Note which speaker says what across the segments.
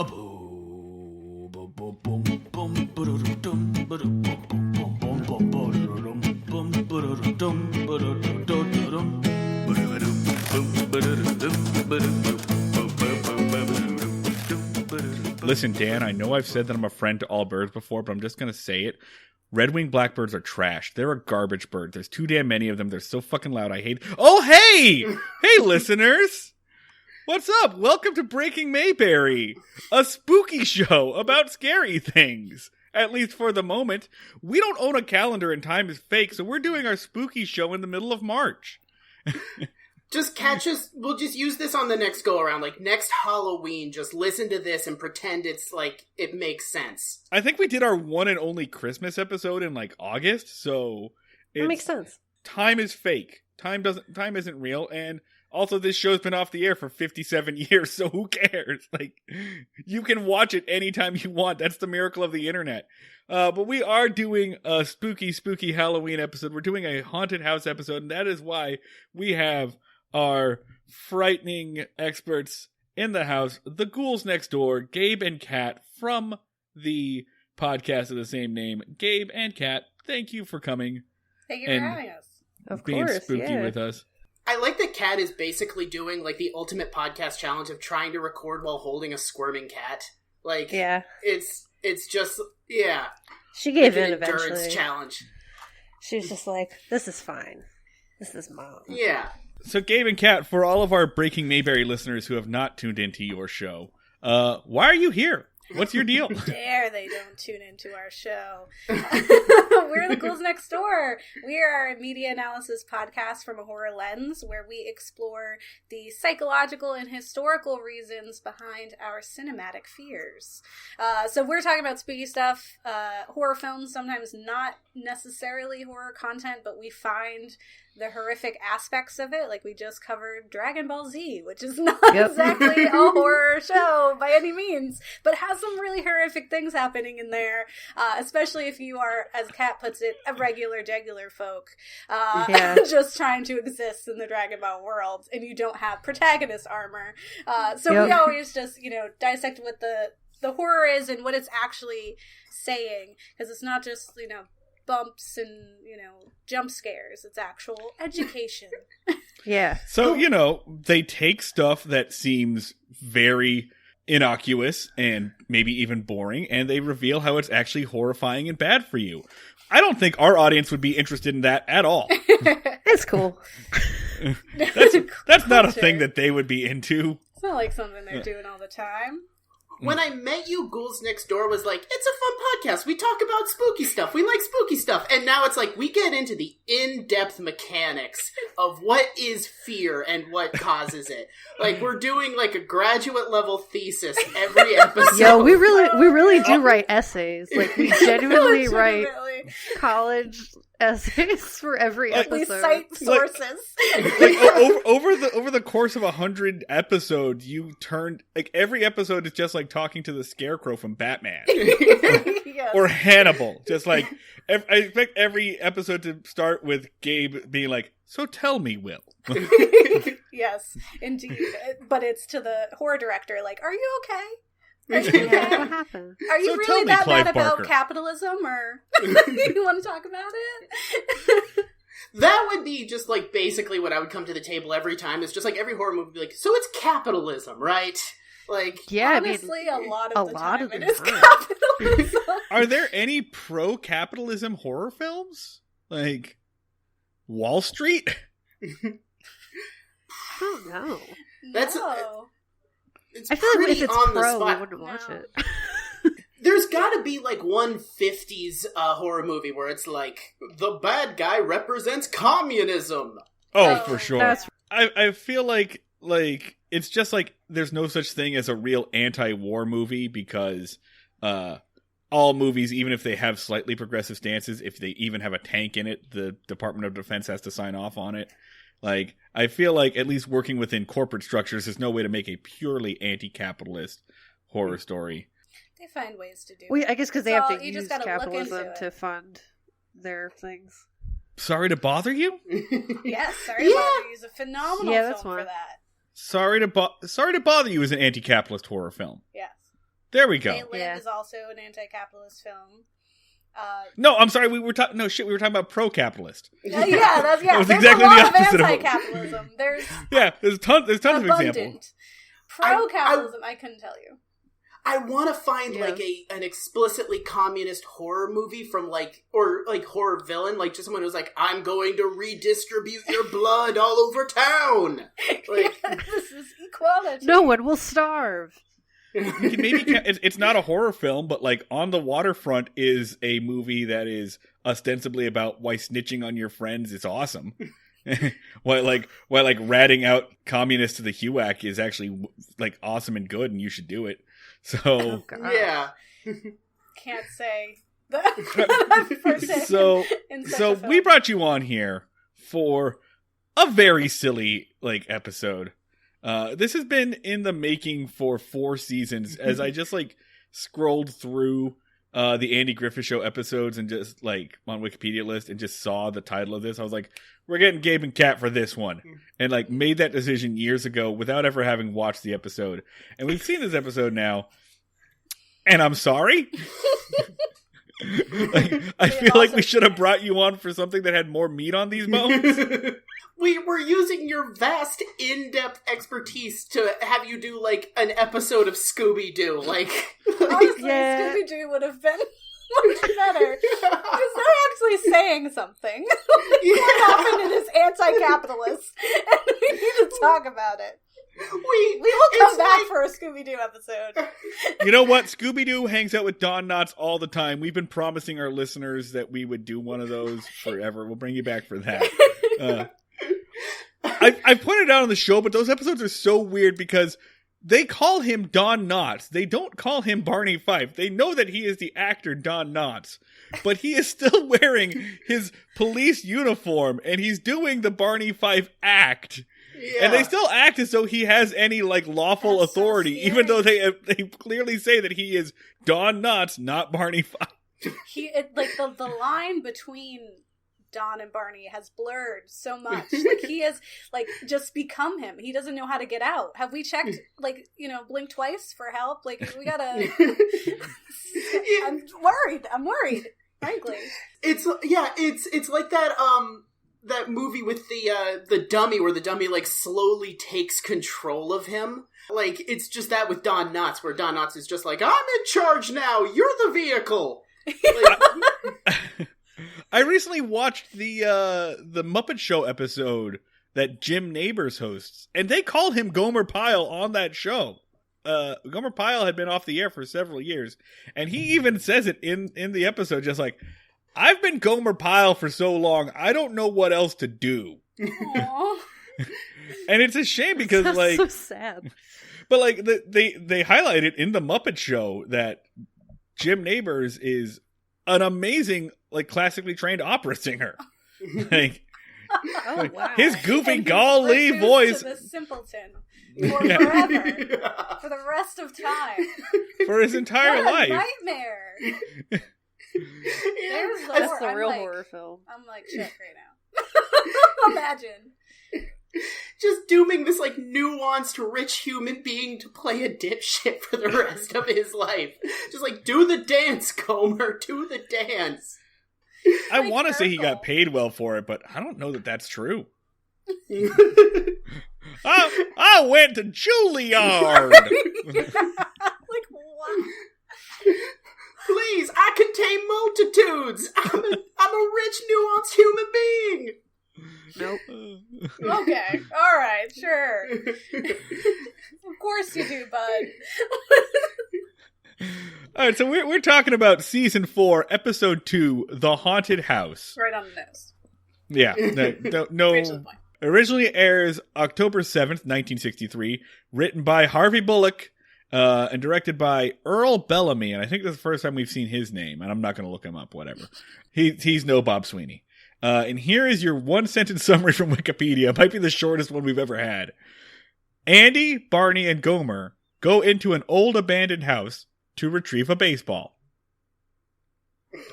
Speaker 1: Listen, Dan, I know I've said that I'm a friend to all birds before, but I'm just going to say it. Red-winged blackbirds are trash. They're a garbage bird. There's too damn many of them. They're so fucking loud. I hate... Oh, hey! Hey, listeners! What's up? Welcome to Breaking Mayberry, a spooky show about scary things. At least for the moment. We don't own a calendar and time is fake, so we're doing our spooky show in the middle of March.
Speaker 2: Just catch us. We'll just use this on the next go around. Like next Halloween, just listen to this and pretend it's like it makes sense.
Speaker 1: I think we did our one and only Christmas episode in like August, so
Speaker 3: it makes sense.
Speaker 1: Time is fake. Time isn't real, and also this show's been off the air for 57 years, so who cares? Like, you can watch it anytime you want. That's the miracle of the internet. But we are doing a spooky Halloween episode. We're doing a haunted house episode, and that is why we have our frightening experts in the house, the Ghouls Next Door, Gabe and Kat from the podcast of the same name. Gabe and Kat, thank you for coming.
Speaker 4: Thank you for having us.
Speaker 3: Of
Speaker 1: being
Speaker 3: course,
Speaker 1: spooky with us.
Speaker 2: I like that Kat is basically doing like the ultimate podcast challenge of trying to record while holding a squirming cat. Like,
Speaker 3: yeah,
Speaker 2: it's just, yeah.
Speaker 3: She gave
Speaker 2: like
Speaker 3: in
Speaker 2: an endurance
Speaker 3: eventually.
Speaker 2: Challenge.
Speaker 3: She was just like, "This is fine. This is mom."
Speaker 2: Yeah.
Speaker 1: So, Gabe and Kat, for all of our Breaking Mayberry listeners who have not tuned into your show, why are you here? What's your deal?
Speaker 4: Dare they don't tune into our show. We're the Ghouls Next Door. We are a media analysis podcast from a horror lens where we explore the psychological and historical reasons behind our cinematic fears. So we're talking about spooky stuff, horror films, sometimes not necessarily horror content, but we find the horrific aspects of it. Like we just covered Dragon Ball Z, which is not exactly a horror show by any means, but has some really horrific things happening in there, especially if you are, as Kat puts it, a regular folk, just trying to exist in the Dragon Ball world, and you don't have protagonist armor. So we always just, dissect what the horror is and what it's actually saying, because it's not just, bumps and, jump scares. It's actual education.
Speaker 3: Yeah.
Speaker 1: So, they take stuff that seems very innocuous and maybe even boring, and they reveal how it's actually horrifying and bad for you. I don't think our audience would be interested in that at all.
Speaker 3: It's cool.
Speaker 1: That's not a thing that they would be into.
Speaker 4: It's not like something they're doing all the time.
Speaker 2: When I met you, Ghouls Next Door was like, it's a fun podcast. We talk about spooky stuff. We like spooky stuff. And now it's like, we get into the in-depth mechanics of what is fear and what causes it. Like, we're doing like a graduate level thesis every episode.
Speaker 3: Yo, we really do write essays. Like, we genuinely write college essays for every episode.
Speaker 4: We cite sources.
Speaker 1: Over the course of 100 episodes, you turned every episode is just like talking to the Scarecrow from Batman,
Speaker 4: Yes.
Speaker 1: or Hannibal. Just like I expect every episode to start with Gabe being like, "So tell me, Will."
Speaker 4: Yes, indeed. But it's to the horror director, like, "Are you okay? Are you okay?
Speaker 3: What happened?
Speaker 4: Are you
Speaker 1: So
Speaker 4: really
Speaker 1: tell me,
Speaker 4: that
Speaker 1: Clive
Speaker 4: mad about
Speaker 1: Barker.
Speaker 4: capitalism, or you want to talk about it?"
Speaker 2: That would be just like basically what I would come to the table every time. It's just like every horror movie would be like, so it's capitalism, right? Like,
Speaker 3: yeah,
Speaker 4: honestly, a lot of the time it is
Speaker 3: time.
Speaker 4: capitalism.
Speaker 1: Are there any pro-capitalism horror films? Like Wall Street?
Speaker 3: I don't know.
Speaker 2: That's
Speaker 4: No.
Speaker 2: it's
Speaker 3: I feel like
Speaker 2: pretty
Speaker 3: if it's
Speaker 2: on the
Speaker 3: pro, we
Speaker 2: spot.
Speaker 3: wouldn't watch
Speaker 4: No.
Speaker 3: it.
Speaker 2: There's gotta be like one 50s horror movie where it's like, the bad guy represents communism.
Speaker 1: Oh,
Speaker 4: Oh,
Speaker 1: for sure.
Speaker 3: That's
Speaker 1: I feel like it's just like there's no such thing as a real anti-war movie, because all movies, even if they have slightly progressive stances, if they even have a tank in it, the Department of Defense has to sign off on it. Like, I feel like at least working within corporate structures, there's no way to make a purely anti-capitalist horror story.
Speaker 4: They find ways to do
Speaker 3: Well,
Speaker 4: it.
Speaker 3: I guess because they
Speaker 4: So
Speaker 3: have to
Speaker 4: you
Speaker 3: use
Speaker 4: just gotta look into
Speaker 3: capitalism
Speaker 4: it.
Speaker 3: to fund their things.
Speaker 1: Sorry to bother you?
Speaker 4: Yes, sorry to bother you. Is a phenomenal
Speaker 3: Yeah, that's
Speaker 4: film for
Speaker 3: one.
Speaker 4: that.
Speaker 1: Sorry to bother you is an anti-capitalist horror film.
Speaker 4: Yes.
Speaker 1: There we go.
Speaker 4: They Live is also an anti-capitalist film.
Speaker 1: No, I'm sorry. We were talking. No shit. We were talking about pro-capitalist.
Speaker 4: Yeah, that's
Speaker 1: That was
Speaker 4: there's
Speaker 1: exactly
Speaker 4: a lot
Speaker 1: the opposite
Speaker 4: of
Speaker 1: of
Speaker 4: anti-capitalism. There's
Speaker 1: there's tons of examples.
Speaker 4: abundant pro-capitalism. I couldn't tell you.
Speaker 2: I want to find like an explicitly communist horror movie from or horror villain, like just someone who's like, I'm going to redistribute your blood all over town. Like,
Speaker 4: this is equality.
Speaker 3: No one will starve.
Speaker 1: Maybe it's not a horror film, but like On the Waterfront is a movie that is ostensibly about why snitching on your friends is awesome. why ratting out communists to the HUAC is actually like awesome and good, and you should do it. So
Speaker 2: yeah,
Speaker 4: can't say that.
Speaker 1: So we brought you on here for a very silly episode. This has been in the making for 4 seasons. As I just scrolled through the Andy Griffith Show episodes and just on Wikipedia list and just saw the title of this, I was like, we're getting Gabe and Kat for this one, and made that decision years ago without ever having watched the episode. And we've seen this episode now, and I'm sorry. I feel like we should have brought you on for something that had more meat on these bones.
Speaker 2: We were using your vast, in-depth expertise to have you do an episode of Scooby-Doo.
Speaker 4: Honestly, Scooby-Doo would have been much better. Because they're actually saying something. What happened in this anti-capitalist, and we need to talk about it. We will come back for a Scooby-Doo episode.
Speaker 1: You know what? Scooby-Doo hangs out with Don Knotts all the time. We've been promising our listeners that we would do one of those forever. We'll bring you back for that. I pointed out on the show, but those episodes are so weird because they call him Don Knotts. They don't call him Barney Fife. They know that he is the actor Don Knotts, but he is still wearing his police uniform and he's doing the Barney Fife act. Yeah. And they still act as though he has any lawful authority, even though they clearly say that he is Don Knotts, not Barney Fife.
Speaker 4: The line between Don and Barney has blurred so much. He has just become him. He doesn't know how to get out. Have we checked blink twice for help? We gotta I'm worried, frankly. It's
Speaker 2: like that movie with the dummy where the dummy slowly takes control of him. It's just that with Don Knotts, where Don Knotts is just I'm in charge now, you're the vehicle.
Speaker 1: I recently watched the Muppet Show episode that Jim Nabors hosts, and they called him Gomer Pyle on that show. Gomer Pyle had been off the air for several years, and he even says it in the episode, just I've been Gomer Pyle for so long, I don't know what else to do. And it's a shame because
Speaker 3: that's so sad.
Speaker 1: But they highlight it in the Muppet Show that Jim Nabors is an amazing classically trained opera singer.
Speaker 4: Oh, wow.
Speaker 1: His goofy golly voice.
Speaker 4: To the simpleton for forever, for the rest of time,
Speaker 1: for his entire life.
Speaker 4: Nightmare.
Speaker 3: That's the real horror film.
Speaker 4: I'm shit right now. Imagine.
Speaker 2: Just dooming this nuanced, rich human being to play a dipshit for the rest of his life. Just do the dance, Gomer. Do the dance.
Speaker 1: I want to say he got paid well for it, but I don't know that that's true. I went to Juilliard.
Speaker 2: What? Please, I contain multitudes. I'm a rich, nuanced human being.
Speaker 3: Nope.
Speaker 4: Okay. All right. Sure. Of course you do, bud.
Speaker 1: All right, so we're talking about season 4, episode 2, The Haunted House.
Speaker 4: Right on the nose.
Speaker 1: Yeah. No. Originally airs October 7th, 1963. Written by Harvey Bullock and directed by Earl Bellamy. And I think this is the first time we've seen his name. And I'm not going to look him up, whatever. He's no Bob Sweeney. And here is your one-sentence summary from Wikipedia. It might be the shortest one we've ever had. Andy, Barney, and Gomer go into an old abandoned house to retrieve a baseball.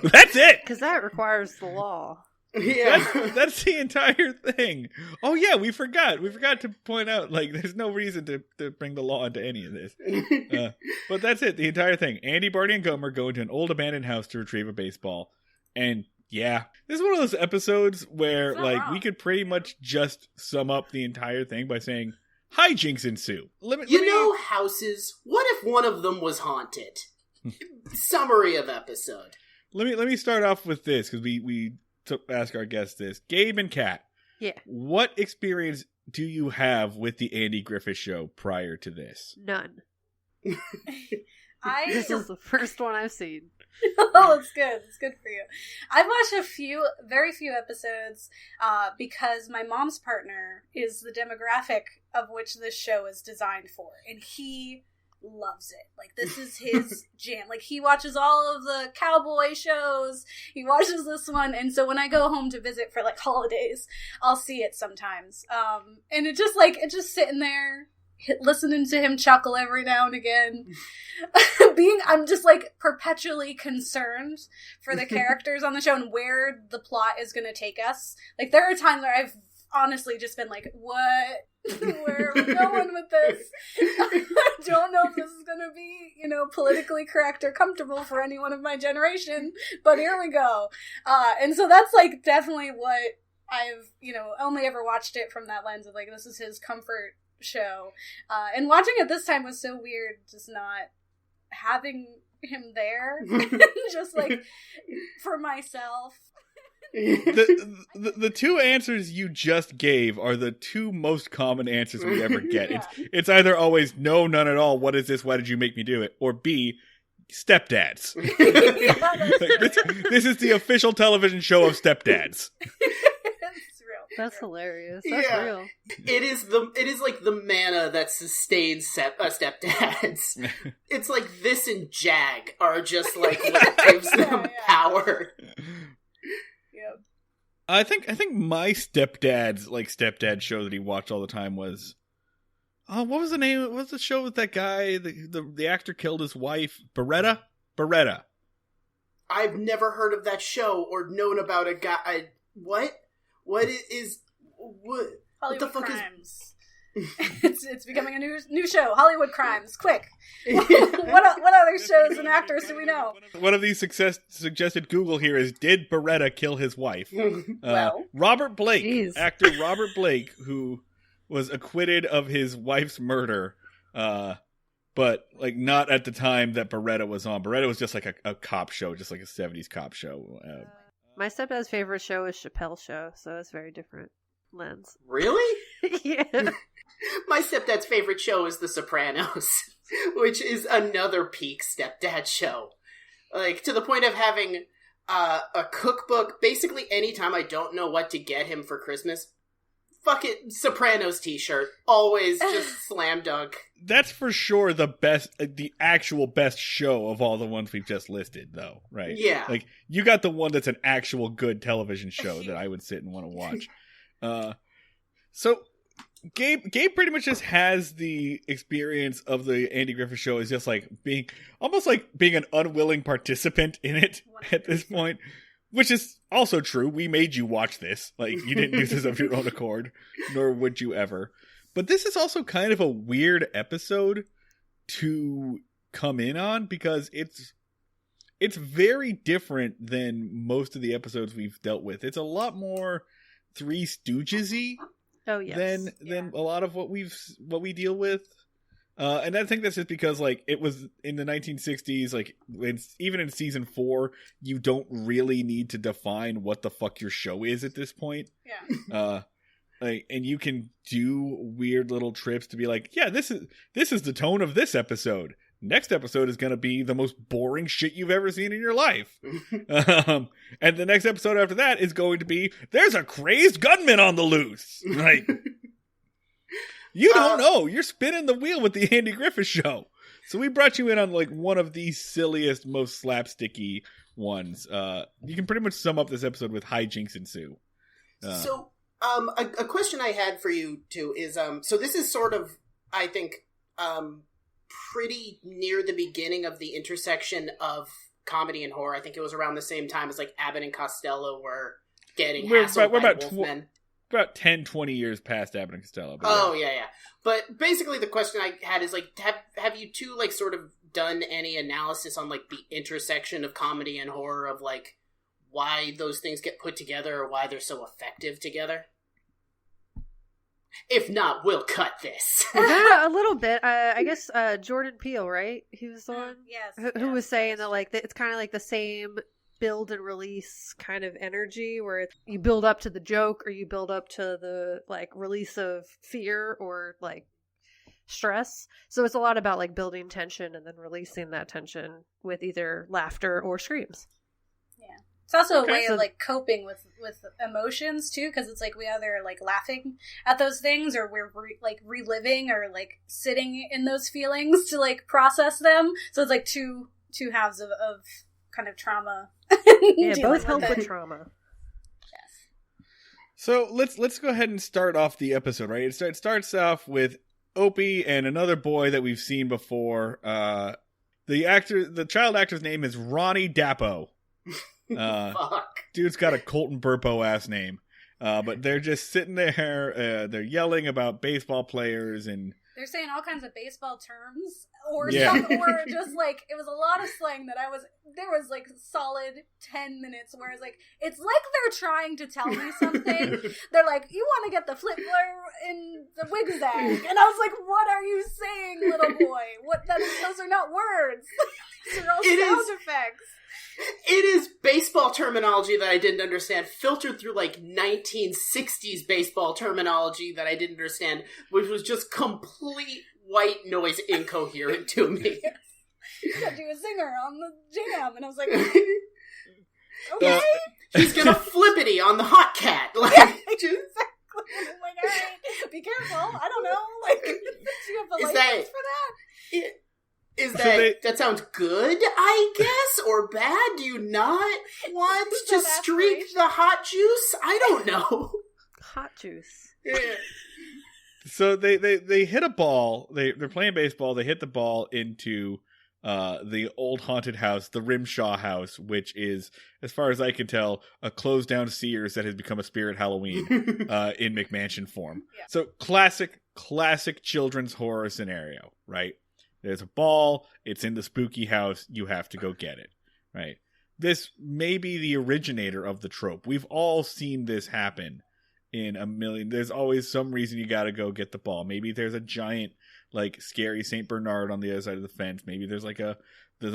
Speaker 1: That's it!
Speaker 3: Because that requires the law.
Speaker 2: Yeah.
Speaker 1: That's the entire thing. Oh yeah, we forgot to point out, like, there's no reason to bring the law into any of this. But that's it, the entire thing. Andy, Barney, and Gomer go into an old abandoned house to retrieve a baseball. And yeah, this is one of those episodes where, like,
Speaker 4: wrong.
Speaker 1: we could pretty much just sum up the entire thing by saying, hijinks ensue.
Speaker 2: Houses, what if one of them was haunted? Summary of episode.
Speaker 1: Let me start off with this, because we ask our guests this. Gabe and Kat.
Speaker 3: Yeah.
Speaker 1: What experience do you have with the Andy Griffith Show prior to this?
Speaker 3: None.
Speaker 4: I
Speaker 3: This is the first one I've seen.
Speaker 4: Oh, it's good. It's good for you. I've watched very few episodes, because my mom's partner is the demographic of which this show is designed for, and he loves it. Like, this is his jam. Like, he watches all of the cowboy shows. He watches this one, and so when I go home to visit for, like, holidays, I'll see it sometimes. And it's just sitting there, listening to him chuckle every now and again. I'm just, like, perpetually concerned for the characters on the show and where the plot is going to take us. Like, there are times where I've honestly just been like, what? Where are we going with this? I don't know if this is going to be, politically correct or comfortable for anyone of my generation, but here we go. And so that's, like, definitely what I've, only ever watched it from that lens of, like, this is his comfort show. And watching it this time was so weird, just not having him there. Just, like, for myself.
Speaker 1: The two answers you just gave are the two most common answers we ever get.
Speaker 4: Yeah.
Speaker 1: It's either always no, none at all, what is this, why did you make me do it? Or B, stepdads. This is the official television show of stepdads.
Speaker 4: It's real.
Speaker 3: That's hilarious. That's real.
Speaker 2: It is like the manna that sustains stepdads. It's like this and Jag are just like what gives them power.
Speaker 4: Yep.
Speaker 1: I think my stepdad show that he watched all the time was, what was the name? What was the show with that guy? The actor killed his wife. Beretta.
Speaker 2: I've never heard of that show or known about a guy. What
Speaker 4: Hollywood
Speaker 2: the fuck
Speaker 4: Crimes. It's becoming a new show. Hollywood Crimes. Quick. What other shows and actors do we know?
Speaker 1: One of these suggested Google here is, did Beretta kill his wife?
Speaker 4: Well.
Speaker 1: Robert Blake,
Speaker 3: Jeez.
Speaker 1: actor Robert Blake, who was acquitted of his wife's murder, but, like, not at the time that Beretta was on. Beretta was just like a cop show, just like a 70s cop show.
Speaker 3: My stepdad's favorite show is Chappelle's Show, so it's very different lens.
Speaker 2: Really?
Speaker 3: Yeah.
Speaker 2: My stepdad's favorite show is The Sopranos, which is another peak stepdad show. Like, to the point of having a cookbook. Basically, anytime I don't know what to get him for Christmas, fuck it, Sopranos t-shirt. Always just slam dunk.
Speaker 1: That's for sure the best, the actual best show of all the ones we've just listed, though, right?
Speaker 2: Yeah.
Speaker 1: Like, you got the one that's an actual good television show that I would sit and want to watch. So Gabe pretty much just has the experience of the Andy Griffith Show as just like being an unwilling participant in it at this point, which is also true. We made you watch this. Like, you didn't do this of your own accord, nor would you ever. But this is also kind of a weird episode to come in on because it's very different than most of the episodes we've dealt with. It's a lot more Three Stooges-y than a lot of what we deal with. And I think that's just because, like, it was in the 1960s, like, even in season 4, you don't really need to define what the fuck your show is at this point.
Speaker 4: Yeah.
Speaker 1: And you can do weird little trips to be like, yeah, this is the tone of this episode. Next episode is going to be the most boring shit you've ever seen in your life. And the next episode after that is going to be, there's a crazed gunman on the loose. Like, you don't know. You're spinning the wheel with the Andy Griffith Show. So we brought you in on, like, one of the silliest, most slapsticky ones. You can pretty much sum up this episode with hijinks ensue.
Speaker 2: A question I had for you, too, is, so this is sort of, I think, pretty near the beginning of the intersection of comedy and horror. I think it was around the same time as, like, Abbott and Costello were getting hassled by wolfmen.
Speaker 1: About 10, 20 years past Abbott and Costello.
Speaker 2: Yeah. But basically the question I had is, like, have you two, like, sort of done any analysis on, like, the intersection of comedy and horror, of, like, why those things get put together or why they're so effective together? If not, we'll cut this.
Speaker 3: Yeah, a little bit. I guess Jordan Peele, right? He was the one?
Speaker 4: Yes.
Speaker 3: Who was saying that, like, it's kind of like the same build and release kind of energy, where you build up to the joke or you build up to the, like, release of fear or, like, stress. So it's a lot about, like, building tension and then releasing that tension with either laughter or screams.
Speaker 4: Yeah. It's also a way of, like, coping with emotions, too, because it's like we either, like, laughing at those things or we're, like, reliving or, like, sitting in those feelings to, like, process them. So it's, like, two halves of kind of trauma.
Speaker 3: Yeah, both help with trauma.
Speaker 4: Yes.
Speaker 1: So let's go ahead and start off the episode, right? It starts off with Opie and another boy that we've seen before. The child actor's name is Ronnie Dappo.
Speaker 2: Fuck.
Speaker 1: Dude's got a Colton Burpo ass name. But they're just sitting there, they're yelling about baseball players and
Speaker 4: they're saying all kinds of baseball terms or something, or just, like, it was a lot of slang that there was, like, solid 10 minutes where it's like, it's like they're trying to tell me something. They're like, you want to get the flip in the wigzag. And I was like, what are you saying, little boy? Those are not words. These are all sound effects.
Speaker 2: It is baseball terminology that I didn't understand, filtered through, like, 1960s baseball terminology that I didn't understand, which was just complete white noise incoherent to me.
Speaker 4: You said you were a singer on the jam, and I was like,
Speaker 2: okay. He's gonna flippity on the hot cat. Like,
Speaker 4: exactly. I'm like, all right, be careful. I don't know. Like, do you have a license for that?
Speaker 2: That sounds good, I guess, or bad? Do you not want to streak the hot juice? I don't know.
Speaker 3: Hot juice.
Speaker 2: Yeah.
Speaker 1: So they hit a ball. They're playing baseball. They hit the ball into the old haunted house, the Rimshaw house, which is, as far as I can tell, a closed down Sears that has become a Spirit Halloween in McMansion form. Yeah. So classic children's horror scenario, right? There's a ball. It's in the spooky house. You have to go get it, right? This may be the originator of the trope. We've all seen this happen in a million. There's always some reason you got to go get the ball. Maybe there's a giant, like, scary Saint Bernard on the other side of the fence. Maybe there's an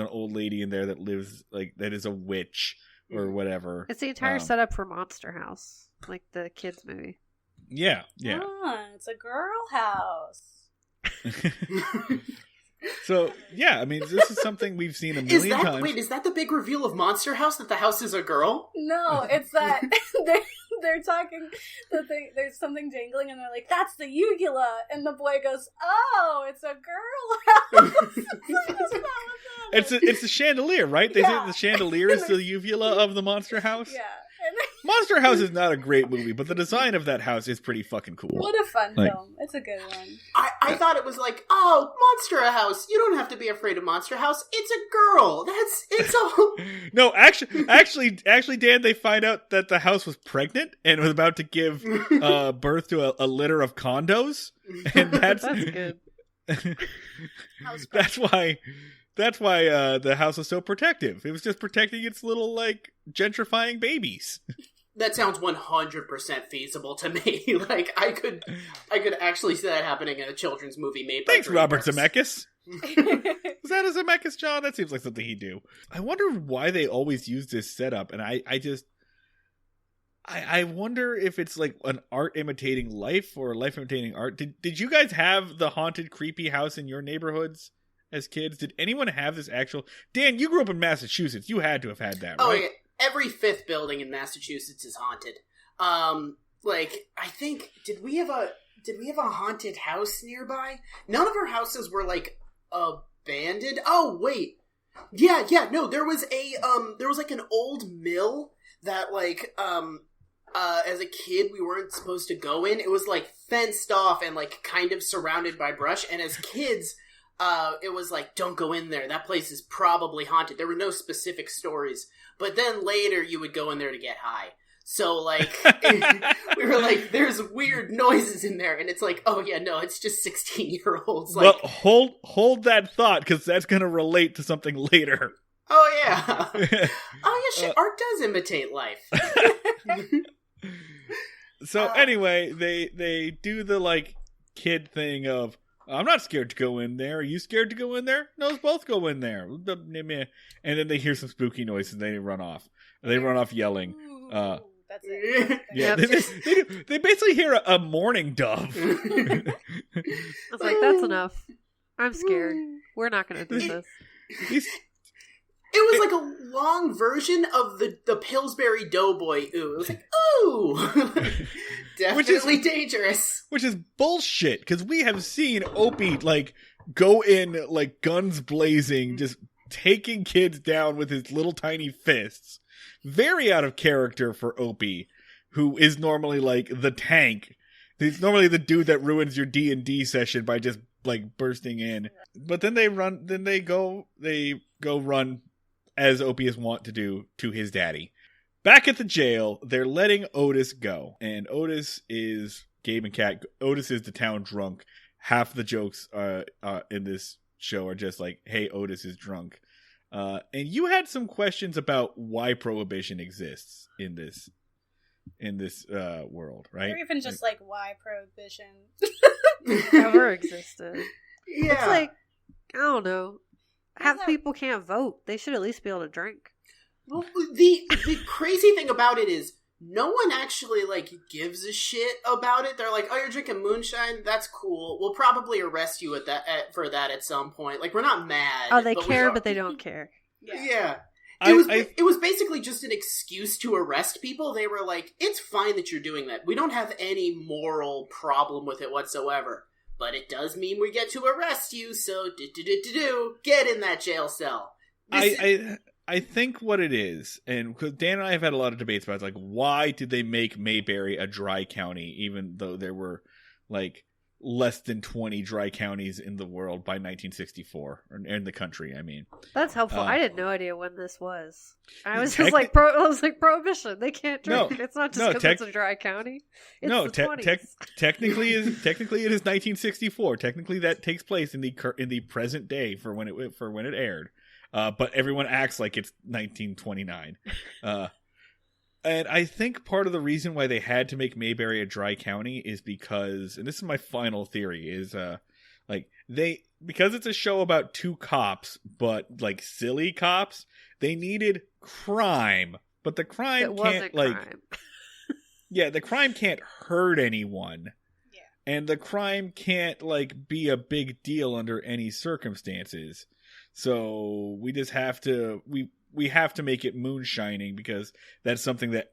Speaker 1: old lady in there that lives, like, that is a witch or whatever.
Speaker 3: It's the entire setup for Monster House, like the kids movie.
Speaker 1: Yeah.
Speaker 4: Oh, it's a girl house.
Speaker 1: So, yeah, I mean, this is something we've seen a million times.
Speaker 2: Wait, is that the big reveal of Monster House, that the house is a girl?
Speaker 4: No, it's that they're talking, there's something dangling, and they're like, that's the uvula, and the boy goes, oh, it's a girl house.
Speaker 1: It's the chandelier, right? They say the chandelier is the uvula of the Monster House?
Speaker 4: Yeah.
Speaker 1: Monster House is not a great movie, but the design of that house is pretty fucking cool.
Speaker 4: What a fun film. It's a good one.
Speaker 2: I thought it was like, oh, Monster House. You don't have to be afraid of Monster House. It's a girl. It's all...
Speaker 1: No, actually, Dan, they find out that the house was pregnant and was about to give birth to a litter of condos. And that's
Speaker 3: good.
Speaker 1: That's why the house was so protective. It was just protecting its little, like, gentrifying babies.
Speaker 2: That sounds 100% feasible to me. Like, I could actually see that happening in a children's movie made by
Speaker 1: Thanks,
Speaker 2: DreamWorks.
Speaker 1: Robert Zemeckis. Was that a Zemeckis, John? That seems like something he'd do. I wonder why they always use this setup, and I wonder if it's like an art imitating life or life imitating art. Did you guys have the haunted, creepy house in your neighborhoods as kids? Did anyone have this actual... Dan, you grew up in Massachusetts. You had to have had that, right?
Speaker 2: Oh, yeah. Every fifth building in Massachusetts is haunted. Like, I think, did we have a haunted house nearby? None of our houses were, like, abandoned. Oh, wait. Yeah, no, there was like an old mill that, like, as a kid we weren't supposed to go in. It was, like, fenced off and, like, kind of surrounded by brush, and as kids... it was like, don't go in there. That place is probably haunted. There were no specific stories. But then later you would go in there to get high. So, like, we were like, there's weird noises in there. And it's like, oh, yeah, no, it's just 16-year-olds. Like,
Speaker 1: well, hold that thought, because that's going to relate to something later.
Speaker 2: Oh, yeah. Oh, yeah, shit, art does imitate life.
Speaker 1: So, anyway, they do the, like, kid thing of, I'm not scared to go in there. Are you scared to go in there? No, let's both go in there. And then they hear some spooky noises and they run off. They run off yelling.
Speaker 4: That's it.
Speaker 1: Yeah, they basically hear a mourning dove.
Speaker 3: I was like, that's enough. I'm scared. We're not going to do this.
Speaker 2: It was like a long version of the Pillsbury Doughboy ooh. It was like, ooh! Definitely dangerous.
Speaker 1: Which is bullshit, because we have seen Opie, like, go in, like, guns blazing, just taking kids down with his little tiny fists. Very out of character for Opie, who is normally, like, the tank. He's normally the dude that ruins your D&D session by just, like, bursting in. But then they go run, as Opie is wont to do, to his daddy. Back at the jail, they're letting Otis go. And Otis is Gabe and Kat. Otis is the town drunk. Half the jokes in this show are just like, hey, Otis is drunk. And you had some questions about why prohibition exists in this world, right?
Speaker 4: Or even just like why prohibition
Speaker 3: Ever existed.
Speaker 2: Yeah.
Speaker 3: It's like, I don't know. Half people can't vote. They should at least be able to drink.
Speaker 2: Well, the crazy thing about it is no one actually, like, gives a shit about it. They're like, oh, you're drinking moonshine? That's cool. We'll probably arrest you for that at some point. Like, we're not mad.
Speaker 3: Oh, they care, but they don't care.
Speaker 2: Yeah. It was basically just an excuse to arrest people. They were like, it's fine that you're doing that. We don't have any moral problem with it whatsoever. But it does mean we get to arrest you, so get in that jail cell.
Speaker 1: I think what it is, and because Dan and I have had a lot of debates about it, like, why did they make Mayberry a dry county, even though there were, like, less than 20 dry counties in the world by 1964, or in the country, I mean.
Speaker 3: That's helpful. I had no idea when this was. I was just like, prohibition. They can't drink. It's not just because it's a dry county. It's the 20s.
Speaker 1: Technically it is 1964. Technically that takes place in the present day for when it aired. But everyone acts like it's 1929. And I think part of the reason why they had to make Mayberry a dry county is because, and this is my final theory, is because it's a show about two cops, but like silly cops, they needed crime, but the crime can't crime. Yeah, the crime can't hurt anyone.
Speaker 4: Yeah.
Speaker 1: And the crime can't like be a big deal under any circumstances. So we just have to we have to make it moonshining because that's something that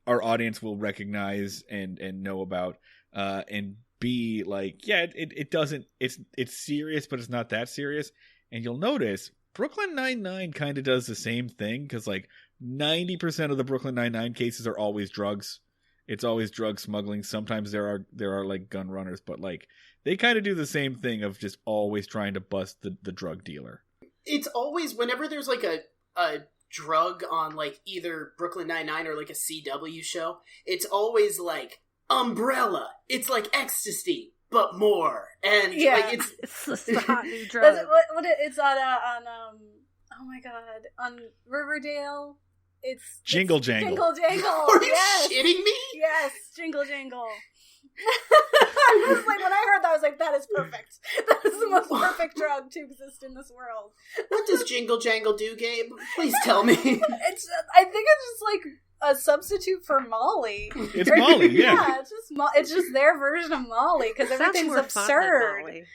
Speaker 1: our audience will recognize and know about, and B, like, yeah, it doesn't, it's serious, but it's not that serious. And you'll notice Brooklyn Nine-Nine kind of does the same thing, because like 90% of the Brooklyn Nine-Nine cases are always drugs. It's always drug smuggling. Sometimes there are like gun runners, but like they kind of do the same thing of just always trying to bust the drug dealer.
Speaker 2: It's always, whenever there's like a drug on like either Brooklyn Nine-Nine or like a CW show, it's always like umbrella. It's like ecstasy, but more. And like
Speaker 3: it's the hot new drug.
Speaker 4: It's on oh my god, on Riverdale. It's
Speaker 1: Jingle Jangle.
Speaker 4: Jingle Jangle.
Speaker 2: Are you shitting me?
Speaker 4: Yes, Jingle Jangle. I was like, when I heard that, I was like, that is perfect. That is the most perfect drug to exist in this world.
Speaker 2: What does Jingle Jangle do, Gabe? Please tell me.
Speaker 4: I think it's just like a substitute for Molly.
Speaker 1: It's Molly, yeah.
Speaker 4: It's just their version of Molly, because everything's absurd.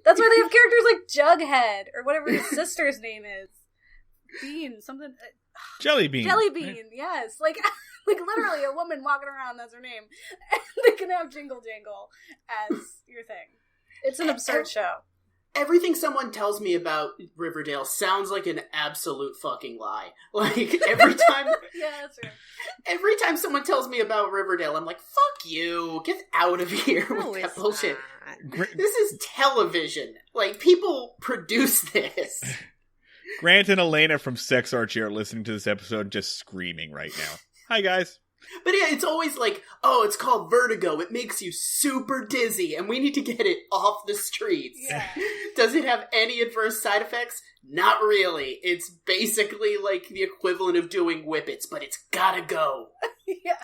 Speaker 4: That's why they have characters like Jughead, or whatever his sister's name is. Bean, something...
Speaker 1: Jellybean.
Speaker 4: Jellybean, yes. Like literally a woman walking around, that's her name. And they can have Jingle Jangle as your thing. It's an absurd show.
Speaker 2: Everything someone tells me about Riverdale sounds like an absolute fucking lie. Like, every time...
Speaker 4: Yeah, that's true.
Speaker 2: Every time someone tells me about Riverdale, I'm like, fuck you. Get out of here with that bullshit. This is television. Like, people produce this.
Speaker 1: Grant and Elena from Sex Archie are listening to this episode just screaming right now. Hi, guys.
Speaker 2: But yeah, it's always like, oh, it's called vertigo. It makes you super dizzy, and we need to get it off the streets.
Speaker 4: Yeah.
Speaker 2: Does it have any adverse side effects? Not really. It's basically like the equivalent of doing whippets, but it's gotta go.
Speaker 4: Yeah.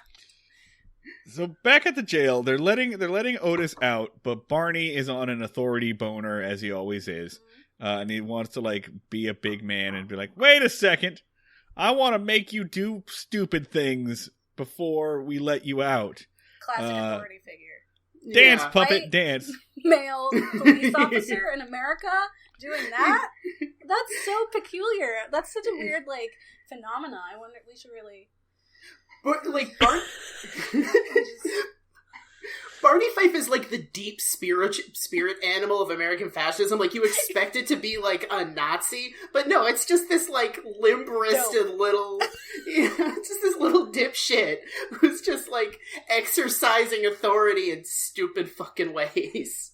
Speaker 1: So back at the jail, they're letting Otis out, but Barney is on an authority boner, as he always is. And he wants to, like, be a big man and be like, wait a second. I want to make you do stupid things before we let you out.
Speaker 4: Classic authority figure.
Speaker 1: Dance,
Speaker 2: Yeah.
Speaker 1: puppet,
Speaker 4: White
Speaker 1: dance.
Speaker 4: Male police officer in America doing that? That's so peculiar. That's such a weird, like, phenomena. I wonder, we should really...
Speaker 2: But, like, Barney Fife is like the deep spirit animal of American fascism. Like, you expect it to be like a Nazi, but no, it's just this like limp-wristed little, just this little dipshit who's just like exercising authority in stupid fucking ways.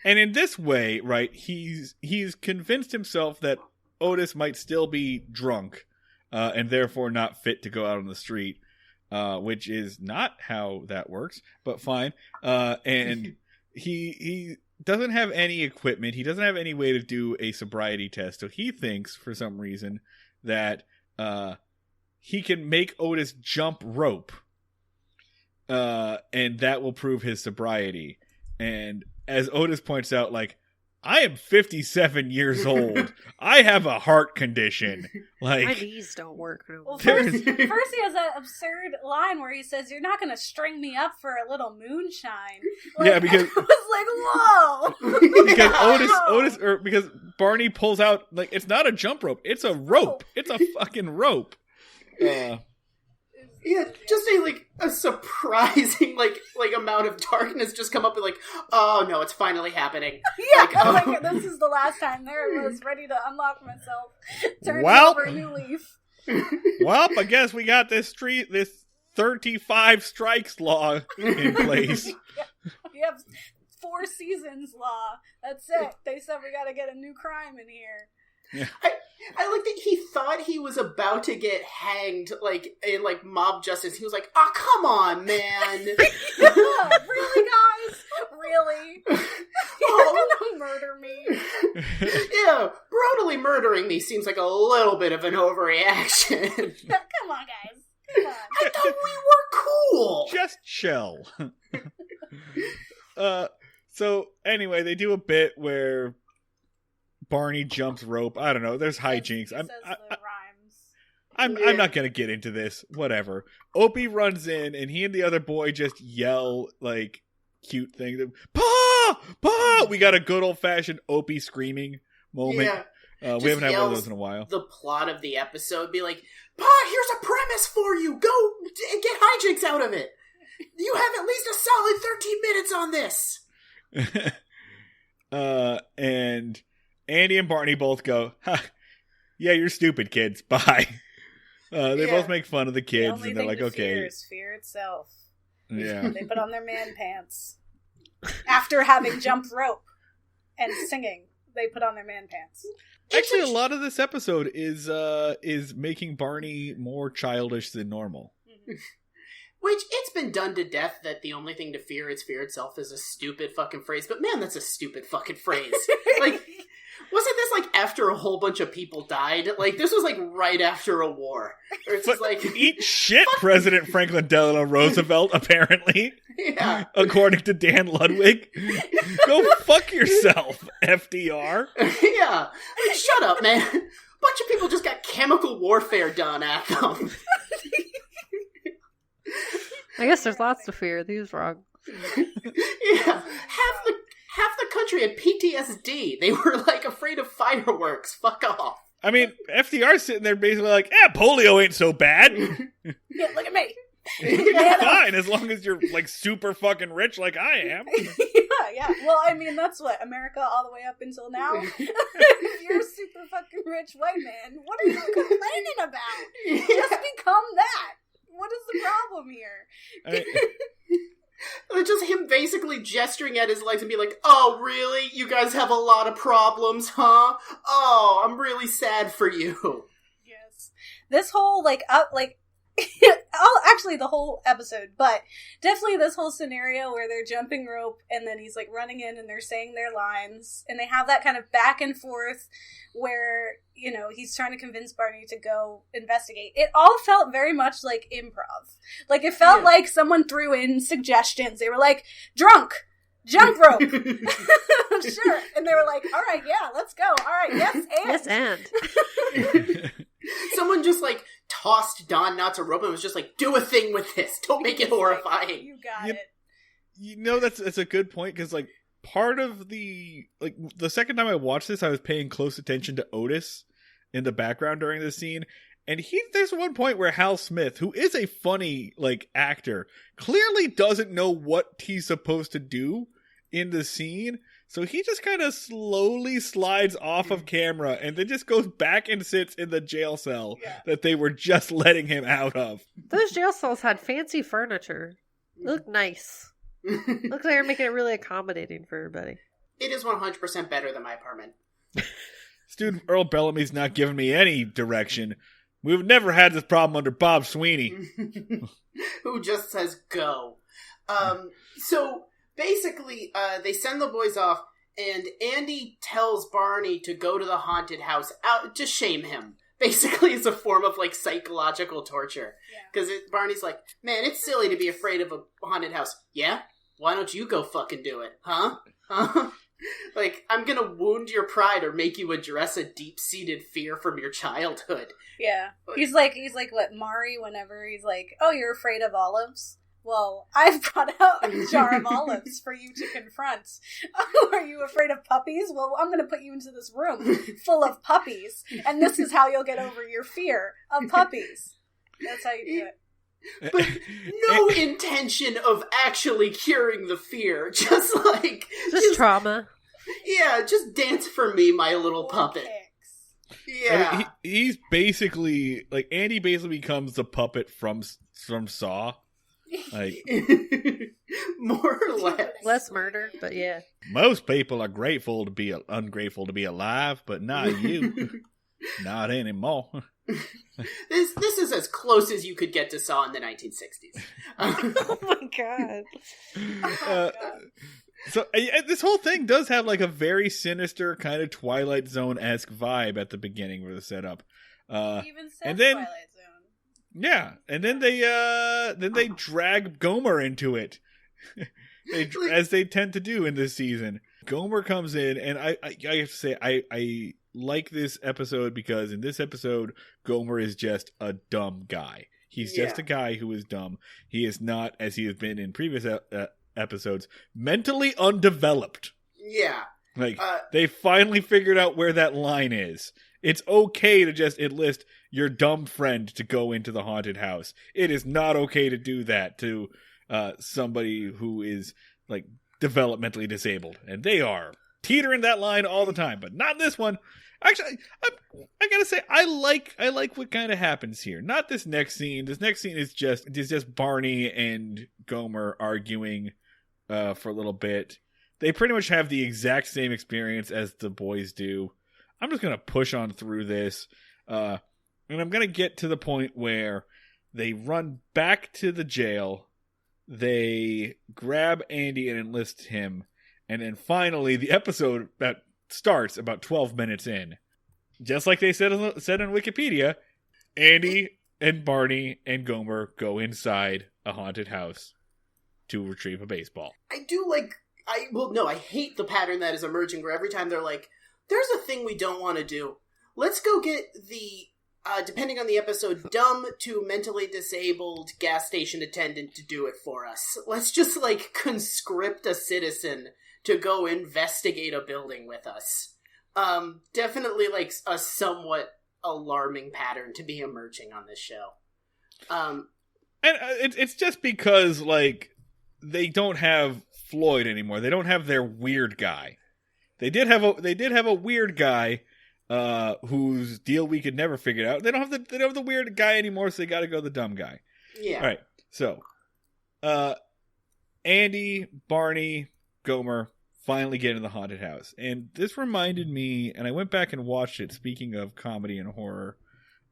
Speaker 1: And in this way, right, he's convinced himself that Otis might still be drunk, and therefore not fit to go out on the street. Which is not how that works, but fine. And he doesn't have any equipment. He doesn't have any way to do a sobriety test. So he thinks, for some reason, that he can make Otis jump rope, and that will prove his sobriety. And as Otis points out, like, I am 57 years old. I have a heart condition.
Speaker 3: My
Speaker 1: Like,
Speaker 3: knees don't work.
Speaker 4: Well,
Speaker 1: There's-
Speaker 4: first he has that absurd line where he says, "You're not going to string me up for a little moonshine." Like,
Speaker 1: Yeah, because-
Speaker 4: I was like, "Whoa!"
Speaker 1: because because Barney pulls out, like, it's not a jump rope, it's a rope. It's a fucking rope.
Speaker 2: Yeah, just a surprising like amount of darkness just come up and like, oh no, it's finally happening.
Speaker 4: Yeah,
Speaker 2: Like,
Speaker 4: I'm
Speaker 2: oh.
Speaker 4: like, this is the last time. There I was, ready to unlock myself, turn
Speaker 1: Well-
Speaker 4: over a new leaf.
Speaker 1: Well, I guess we got this 35 strikes law in place.
Speaker 4: We have 4 seasons law. That's it. They said we got to get a new crime in here.
Speaker 2: I like that he thought he was about to get hanged, like, in, like, mob justice. He was like, oh, come on, man.
Speaker 4: Really, guys? Really? You're gonna murder me?
Speaker 2: Yeah, brutally murdering me seems like a little bit of an overreaction.
Speaker 4: Come on, guys. Come on.
Speaker 2: I thought we were cool.
Speaker 1: Just chill. So anyway, they do a bit where Barney jumps rope. I don't know. There's hijinks.
Speaker 4: He says the rhymes.
Speaker 1: I'm not gonna get into this. Whatever. Opie runs in, and he and the other boy just yell like cute things. Pa! Pa! We got a good old fashioned Opie screaming moment.
Speaker 2: Yeah.
Speaker 1: We haven't had one of
Speaker 2: yells
Speaker 1: those in a while.
Speaker 2: The plot of the episode be like, Pa, here's a premise for you. Go get hijinks out of it. You have at least a solid 13 minutes on this.
Speaker 1: And Andy and Barney both go, ha, yeah, you're stupid, kids. Bye. They both make fun of the kids,
Speaker 4: The only
Speaker 1: and they're
Speaker 4: thing
Speaker 1: like,
Speaker 4: to
Speaker 1: okay.
Speaker 4: fear is fear itself.
Speaker 1: Yeah.
Speaker 4: They put on their man pants. After having jumped rope and singing, they put on their man pants.
Speaker 1: Actually, a lot of this episode is making Barney more childish than normal.
Speaker 2: Which, it's been done to death that the only thing to fear is fear itself is a stupid fucking phrase. But man, that's a stupid fucking phrase. Like, wasn't this like after a whole bunch of people died? Like, this was like right after a war. Or it's just like,
Speaker 1: Eat shit, President Franklin Delano Roosevelt, apparently.
Speaker 2: yeah.
Speaker 1: According to Dan Ludwig. Go fuck yourself, FDR.
Speaker 2: Yeah. Like, shut up, man. Bunch of people just got chemical warfare done at them.
Speaker 3: I guess there's lots to fear. These wrong.
Speaker 2: Yeah. Half the country had PTSD. They were like afraid of fireworks. Fuck off.
Speaker 1: I mean, FDR's sitting there basically like, polio ain't so bad.
Speaker 4: Yeah, look at me.
Speaker 1: Fine, as long as you're like super fucking rich like I am.
Speaker 4: Yeah. Well, I mean, that's what America all the way up until now. If you're a super fucking rich white man, what are you complaining about? Just become that. What is the problem here?
Speaker 2: It's just him basically gesturing at his legs and be like, oh, really? You guys have a lot of problems, huh? Oh, I'm really sad for you.
Speaker 4: Yes. This whole, Actually the whole episode, but definitely this whole scenario where they're jumping rope and then he's like running in and they're saying their lines and they have that kind of back and forth where, you know, he's trying to convince Barney to go investigate. It all felt very much like improv. Like it felt like someone threw in suggestions. They were like, drunk, jump rope. Sure. And they were like, all right, yeah, let's go. All right, yes, and.
Speaker 2: Someone just like tossed Don Knotts a rope and was just like, do a thing with this. Don't make it horrifying.
Speaker 4: Like, you got it.
Speaker 1: You know, that's a good point, because like part of the second time I watched this, I was paying close attention to Otis in the background during the scene. And there's one point where Hal Smith, who is a funny like actor, clearly doesn't know what he's supposed to do in the scene. So he just kind of slowly slides off of camera and then just goes back and sits in the jail cell that they were just letting him out of.
Speaker 3: Those jail cells had fancy furniture. They look nice. Looks like they're making it really accommodating for everybody.
Speaker 2: It is 100% better than my apartment.
Speaker 1: Student Earl Bellamy's not giving me any direction. We've never had this problem under Bob Sweeney.
Speaker 2: Who just says go. So basically, they send the boys off, and Andy tells Barney to go to the haunted house out to shame him. Basically, it's a form of like psychological torture. Because Barney's like, man, it's silly to be afraid of a haunted house. Yeah? Why don't you go fucking do it? Huh? Like, I'm gonna wound your pride or make you address a deep-seated fear from your childhood.
Speaker 4: Yeah. He's like what, Marty, whenever he's like, oh, you're afraid of olives? Well, I've brought out a jar of olives for you to confront. Oh, are you afraid of puppies? Well, I'm going to put you into this room full of puppies, and this is how you'll get over your fear of puppies. That's how you do it.
Speaker 2: But no intention of actually curing the fear. Just
Speaker 3: trauma.
Speaker 2: Yeah, just dance for me, my little puppet. Yeah.
Speaker 1: I mean, he's basically, like, Andy basically becomes the puppet from Saw. Like,
Speaker 2: more or less.
Speaker 3: Less murder, but yeah.
Speaker 1: Most people are ungrateful to be alive, but not you. Not anymore.
Speaker 2: This is as close as you could get to Saw in the 1960s.
Speaker 3: Oh my god.
Speaker 1: So this whole thing does have like a very sinister kind of Twilight Zone-esque vibe at the beginning with the setup.
Speaker 4: Even said
Speaker 1: and then,
Speaker 4: Twilight Zone.
Speaker 1: Yeah, and then they drag Gomer into it, as they tend to do in this season. Gomer comes in, and I have to say I like this episode because in this episode Gomer is just a dumb guy. He's just a guy who is dumb. He is not, as he has been in previous episodes, mentally undeveloped.
Speaker 2: Yeah.
Speaker 1: Like, they finally figured out where that line is. It's okay to just enlist your dumb friend to go into the haunted house. It is not okay to do that to somebody who is, like, developmentally disabled. And they are teetering that line all the time, but not this one. Actually, I gotta say, I like what kind of happens here. Not this next scene. This next scene is just Barney and Gomer arguing for a little bit. They pretty much have the exact same experience as the boys do. I'm just gonna push on through this, and I'm gonna get to the point where they run back to the jail. They grab Andy and enlist him, and then finally the episode that starts about 12 minutes in. Just like they said on Wikipedia, Andy and Barney and Gomer go inside a haunted house to retrieve a baseball.
Speaker 2: I hate the pattern that is emerging where every time they're like, there's a thing we don't want to do. Let's go get the, depending on the episode, dumb to mentally disabled gas station attendant to do it for us. Let's just, like, conscript a citizen to go investigate a building with us. Definitely, like, a somewhat alarming pattern to be emerging on this show.
Speaker 1: And it's just because, like, they don't have Floyd anymore. They don't have their weird guy. They did have a weird guy whose deal we could never figure out. They don't have the weird guy anymore, so they got to go the dumb guy.
Speaker 2: Yeah.
Speaker 1: All right. So, Andy, Barney, Gomer finally get in the haunted house. And this reminded me, and I went back and watched it, speaking of comedy and horror.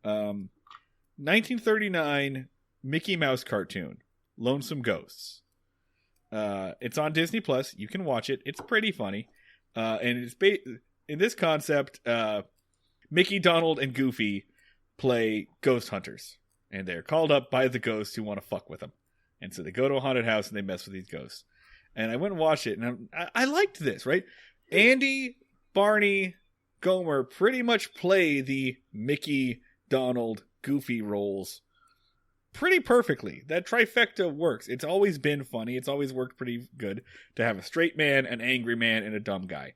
Speaker 1: 1939, Mickey Mouse cartoon, Lonesome Ghosts. It's on Disney Plus. You can watch it. It's pretty funny. And it's in this concept, Mickey, Donald, and Goofy play ghost hunters. And they're called up by the ghosts who want to fuck with them. And so they go to a haunted house and they mess with these ghosts. And I went and watched it, and I liked this, right? Andy, Barney, Gomer pretty much play the Mickey, Donald, Goofy roles pretty perfectly. That trifecta works. It's always been funny. It's always worked pretty good to have a straight man, an angry man, and a dumb guy.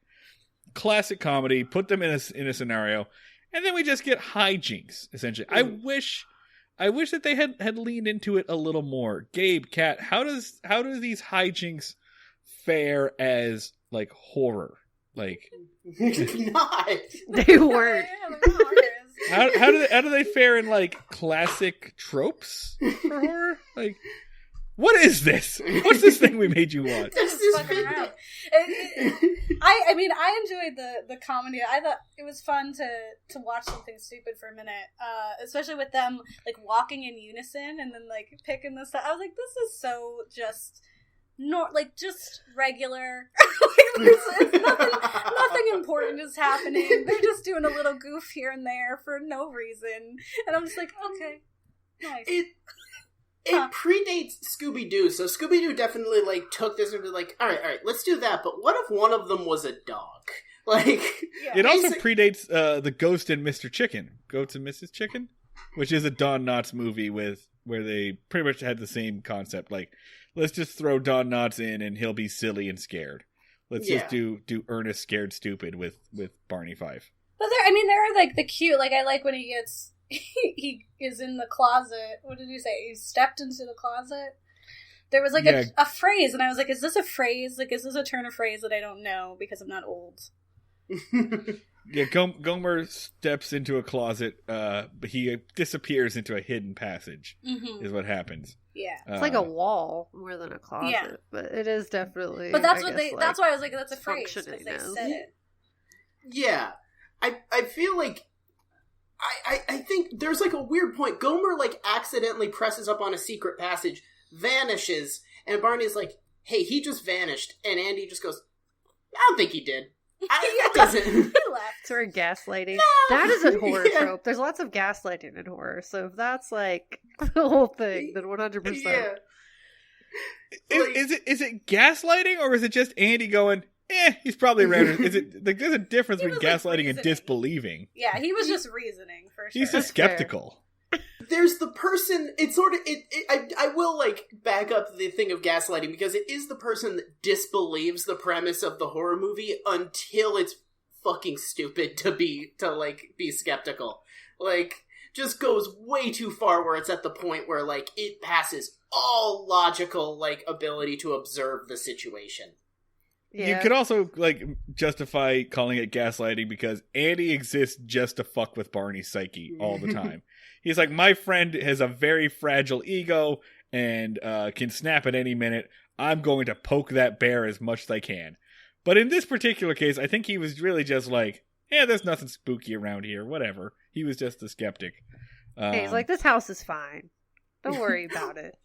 Speaker 1: Classic comedy. Put them in a scenario, and then we just get hijinks, essentially. I wish that they had leaned into it a little more. Gabe, Kat, how do these hijinks fare as like horror? Like
Speaker 2: not.
Speaker 3: They weren't.
Speaker 1: How do they fare in like classic tropes for horror? Like, what is this? What's this thing we made you watch?
Speaker 4: I mean, I enjoyed the comedy. I thought it was fun to watch something stupid for a minute, especially with them like walking in unison and then like picking this up. I was like, this is so just just regular. It's nothing important is happening. They're just doing a little goof here and there for no reason, and I'm just like, okay, nice.
Speaker 2: It predates Scooby-Doo, so Scooby-Doo definitely like took this and be like, all right, let's do that. But what if one of them was a dog? Like,
Speaker 1: it also predates the Ghost and Mr. Chicken, Goats and Mrs. Chicken, which is a Don Knotts movie where they pretty much had the same concept. Like, let's just throw Don Knotts in and he'll be silly and scared. Let's just do Ernest Scared Stupid with Barney Fife. But
Speaker 4: there are like the cute, like I like when he gets. He is in the closet. What did you say? He stepped into the closet? There was like a phrase, and I was like, is this a phrase? Like, is this a turn of phrase that I don't know because I'm not old?
Speaker 1: Yeah, Gomer steps into a closet, but he disappears into a hidden passage, is what happens.
Speaker 4: Yeah.
Speaker 3: It's like a wall more than a closet, but it is definitely...
Speaker 4: But that's that's why I was like, that's a phrase, because they said it.
Speaker 2: Yeah. I feel like I think there's like a weird point. Gomer like accidentally presses up on a secret passage, vanishes, and Barney's like, hey, he just vanished. And Andy just goes, I don't think he did. That doesn't.
Speaker 4: He left.
Speaker 3: Sort of gaslighting. No. That is a horror trope. There's lots of gaslighting in horror. So if that's like the whole thing, then 100%.
Speaker 2: Yeah.
Speaker 1: Is it gaslighting, or is it just Andy going, he's probably right? Is it like there's a difference between gaslighting and disbelieving?
Speaker 4: Yeah, he was just reasoning for sure.
Speaker 1: He's just skeptical.
Speaker 2: There's the person. It's sort of I will like back up the thing of gaslighting, because it is the person that disbelieves the premise of the horror movie until it's fucking stupid to be skeptical. Like, just goes way too far where it's at the point where like it passes all logical like ability to observe the situation.
Speaker 3: Yeah.
Speaker 1: You could also like justify calling it gaslighting because Andy exists just to fuck with Barney's psyche all the time. He's like, my friend has a very fragile ego and can snap at any minute. I'm going to poke that bear as much as I can. But in this particular case, I think he was really just like, there's nothing spooky around here. Whatever. He was just a skeptic.
Speaker 3: He's like, this house is fine. Don't worry about it.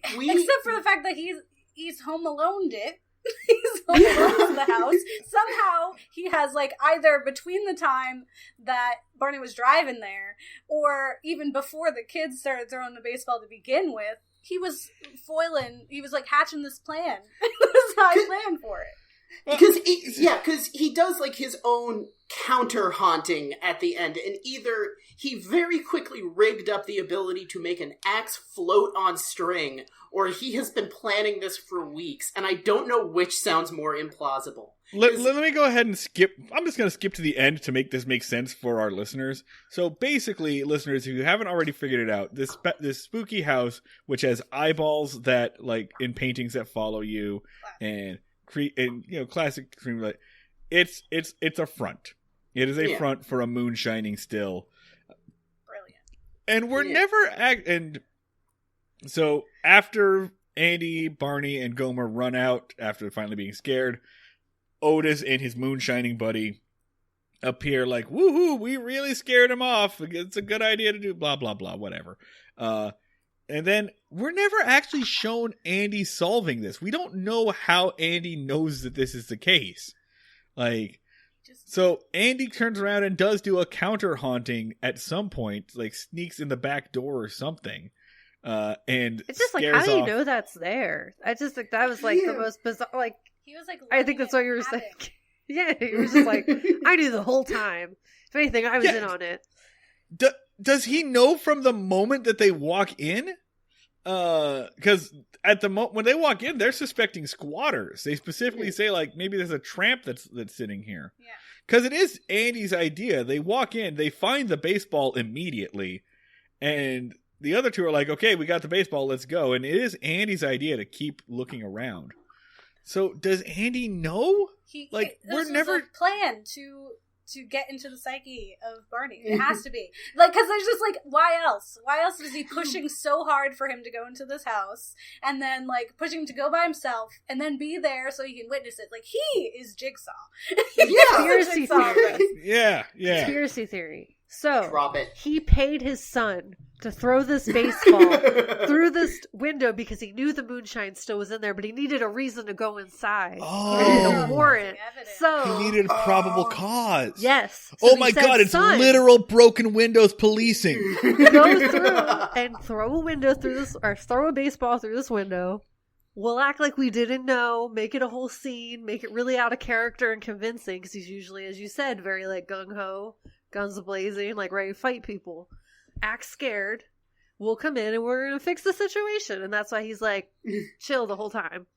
Speaker 4: Except for the fact that he's home alone, Dick. He's home alone in the house. Somehow he has like either between the time that Barney was driving there or even before the kids started throwing the baseball to begin with, he was like hatching this plan. That's how he planned for it.
Speaker 2: Because he does like his own counter haunting at the end, and either he very quickly rigged up the ability to make an axe float on string, or he has been planning this for weeks, and I don't know which sounds more implausible.
Speaker 1: Let me go ahead and skip. I'm just going to skip to the end to make this make sense for our listeners. So basically, listeners, if you haven't already figured it out, this spooky house, which has eyeballs that, like, in paintings that follow you, and classic dream, like, it's a front. It is a front for a moon shining still.
Speaker 4: Brilliant.
Speaker 1: And we're never and so after Andy, Barney, and Gomer run out after finally being scared, Otis and his moonshining buddy appear like, woohoo, we really scared him off. It's a good idea to do blah, blah, blah, whatever. And then we're never actually shown Andy solving this. We don't know how Andy knows that this is the case. Like, so Andy turns around and does do a counter haunting at some point, like sneaks in the back door or something. And
Speaker 3: it's just like, how do you know that's there? I just think that was like the most bizarre. Like,
Speaker 4: he was like,
Speaker 3: I think that's what you were saying. Yeah, he was just like, I knew the whole time. If anything, I was in on it.
Speaker 1: Does he know from the moment that they walk in? Because at the moment when they walk in, they're suspecting squatters. They specifically say like maybe there's a tramp that's sitting here.
Speaker 4: Yeah.
Speaker 1: Because it is Andy's idea. They walk in, they find the baseball immediately, and the other two are like, "Okay, we got the baseball, let's go." And it is Andy's idea to keep looking around. So does Andy know? We're never
Speaker 4: plan to get into the psyche of Barney. It has to be. Like, because there's just, like, why else? Why else is he pushing so hard for him to go into this house, and then, like, pushing him to go by himself, and then be there so he can witness it? Like, he is Jigsaw.
Speaker 3: Conspiracy theory.
Speaker 1: Yeah.
Speaker 3: Conspiracy theory. So,
Speaker 2: Drop it.
Speaker 3: He paid his son to throw this baseball through this window because he knew the moonshine still was in there, but he needed a reason to go inside.
Speaker 1: Oh.
Speaker 3: He needed a warrant. So
Speaker 1: he needed a probable cause.
Speaker 3: Yes. So
Speaker 1: oh my god, it's literal broken windows policing.
Speaker 3: Go through and throw a window through this, or throw a baseball through this window. We'll act like we didn't know, make it a whole scene, make it really out of character and convincing, because he's usually, as you said, very like gung-ho, guns blazing, like ready to fight people. Act scared. We'll come in and we're going to fix the situation. And that's why he's like chill the whole time.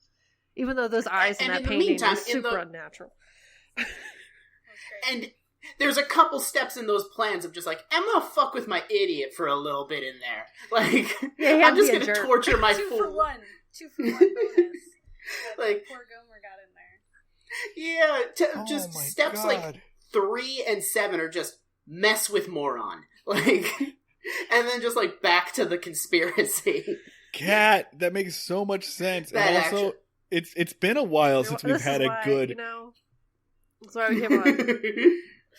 Speaker 3: Even though those eyes and that painting is super unnatural.
Speaker 2: And there's a couple steps in those plans of just like, I'm going to fuck with my idiot for a little bit in there. Like, I'm just going to torture my fool.
Speaker 4: 2 for 1 bonus.
Speaker 2: Like,
Speaker 4: poor Gomer got in there.
Speaker 2: Yeah, just steps like 3 and 7 are just mess with moron. Like, and then just like back to the conspiracy.
Speaker 1: Cat, that makes so much sense. And also, it's been a while since we've had a good.
Speaker 3: That's why we came on.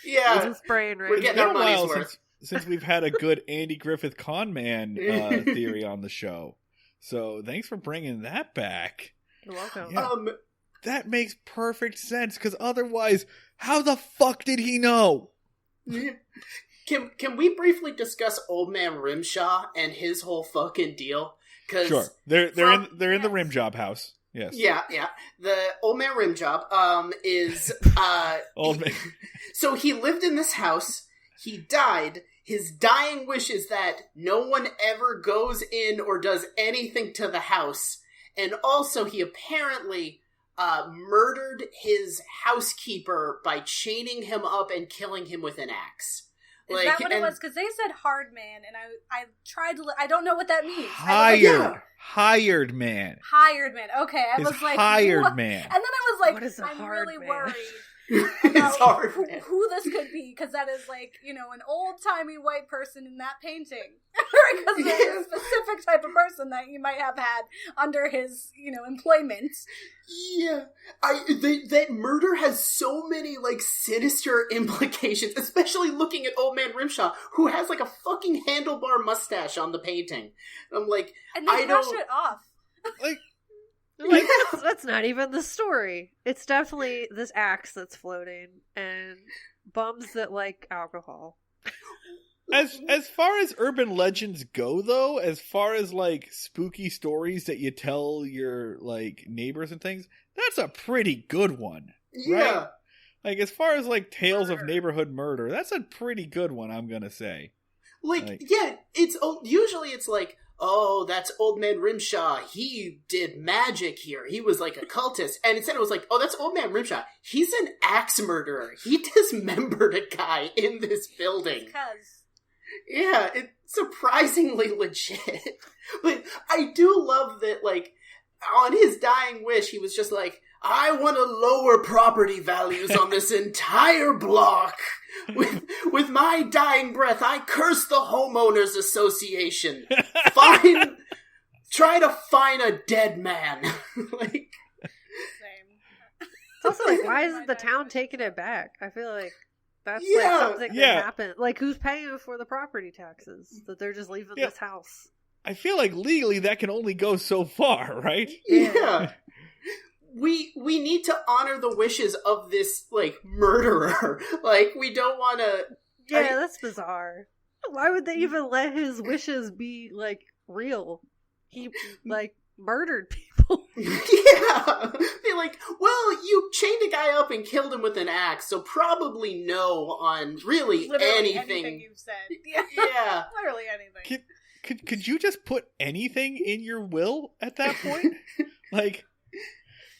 Speaker 2: Yeah, we're getting our money's worth.
Speaker 1: Since we've had a good Andy Griffith con man theory on the show. So thanks for bringing that back.
Speaker 3: You're welcome.
Speaker 1: Yeah, that makes perfect sense, because otherwise, how the fuck did he know?
Speaker 2: Can we briefly discuss Old Man Rimshaw and his whole fucking deal?
Speaker 1: Sure, they're in the rim job house. Yes.
Speaker 2: Yeah. The Old Man Rim Job is
Speaker 1: old man.
Speaker 2: So he lived in this house. He died. His dying wish is that no one ever goes in or does anything to the house. And also, he apparently murdered his housekeeper by chaining him up and killing him with an axe.
Speaker 4: Is that what it was? Because they said hard man, and I tried to. I don't know what that means.
Speaker 1: Hired man.
Speaker 4: Hired man. Okay, I was like
Speaker 1: hired
Speaker 4: what?
Speaker 1: Man.
Speaker 4: And then I was like,
Speaker 3: what is
Speaker 4: I'm really
Speaker 3: man?
Speaker 4: worried about who this could be, because that is like, you know, an old timey white person in that painting. Because there's a specific type of person that you might have had under his, you know, employment.
Speaker 2: Yeah, that murder has so many like sinister implications, especially looking at Old Man Rimshaw, who has like a fucking handlebar mustache on the painting. I'm like,
Speaker 4: and they brush it off.
Speaker 1: Like
Speaker 3: that's not even the story. It's definitely this axe that's floating and bums that like alcohol.
Speaker 1: As far as urban legends go, though, as far as like spooky stories that you tell your like neighbors and things, that's a pretty good one.
Speaker 2: Yeah.
Speaker 1: Right? Like as far as like tales of neighborhood murder, that's a pretty good one, I'm gonna say.
Speaker 2: Yeah, it's usually it's like, oh, that's Old Man Rimshaw. He did magic here. He was like a cultist. And instead it was like, oh, that's Old Man Rimshaw. He's an axe murderer. He dismembered a guy in this building. Yeah, it's surprisingly legit. But I do love that, like, on his dying wish, he was just like, I want to lower property values on this entire block. With my dying breath, I curse the homeowners association. Try to find a dead man. Like,
Speaker 3: it's also like, why isn't the town taking it back? I feel like that's like something that happened. Like, who's paying for the property taxes that they're just leaving this house?
Speaker 1: I feel like legally that can only go so far, right?
Speaker 2: Yeah. We need to honor the wishes of this, like, murderer. Like, we don't want to...
Speaker 3: Yeah, that's bizarre. Why would they even let his wishes be, like, real? He, like, murdered people.
Speaker 2: Yeah! Be like, well, you chained a guy up and killed him with an axe, so probably no on really
Speaker 4: Literally
Speaker 2: anything
Speaker 4: you've said.
Speaker 2: Yeah.
Speaker 4: Literally anything.
Speaker 1: Could you just put anything in your will at that point? Like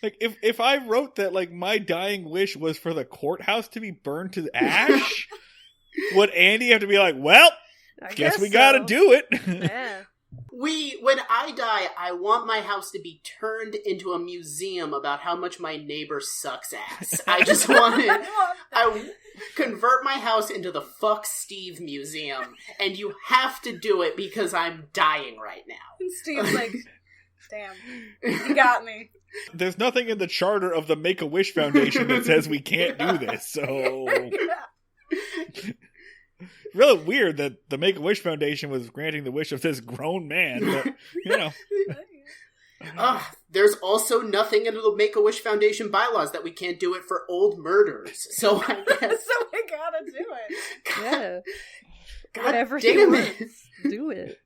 Speaker 1: if I wrote that, like, my dying wish was for the courthouse to be burned to ash, would Andy have to be like, well,
Speaker 3: I
Speaker 1: guess we
Speaker 3: so.
Speaker 1: gotta do it?
Speaker 3: Yeah.
Speaker 2: When I die, I want my house to be turned into a museum about how much my neighbor sucks ass. I just want it. I convert my house into the Fuck Steve Museum, and you have to do it because I'm dying right now.
Speaker 4: And Steve's like, damn, you got me.
Speaker 1: There's nothing in the charter of the Make-A-Wish Foundation that says we can't do this, so... Really weird that the Make-A-Wish Foundation was granting the wish of this grown man, but, you know.
Speaker 2: There's also nothing in the Make-A-Wish Foundation bylaws that we can't do it for old murders, so I guess...
Speaker 4: So we gotta do it.
Speaker 3: Yeah.
Speaker 2: God
Speaker 3: Whatever he
Speaker 2: damn
Speaker 3: wants,
Speaker 2: it.
Speaker 3: do it.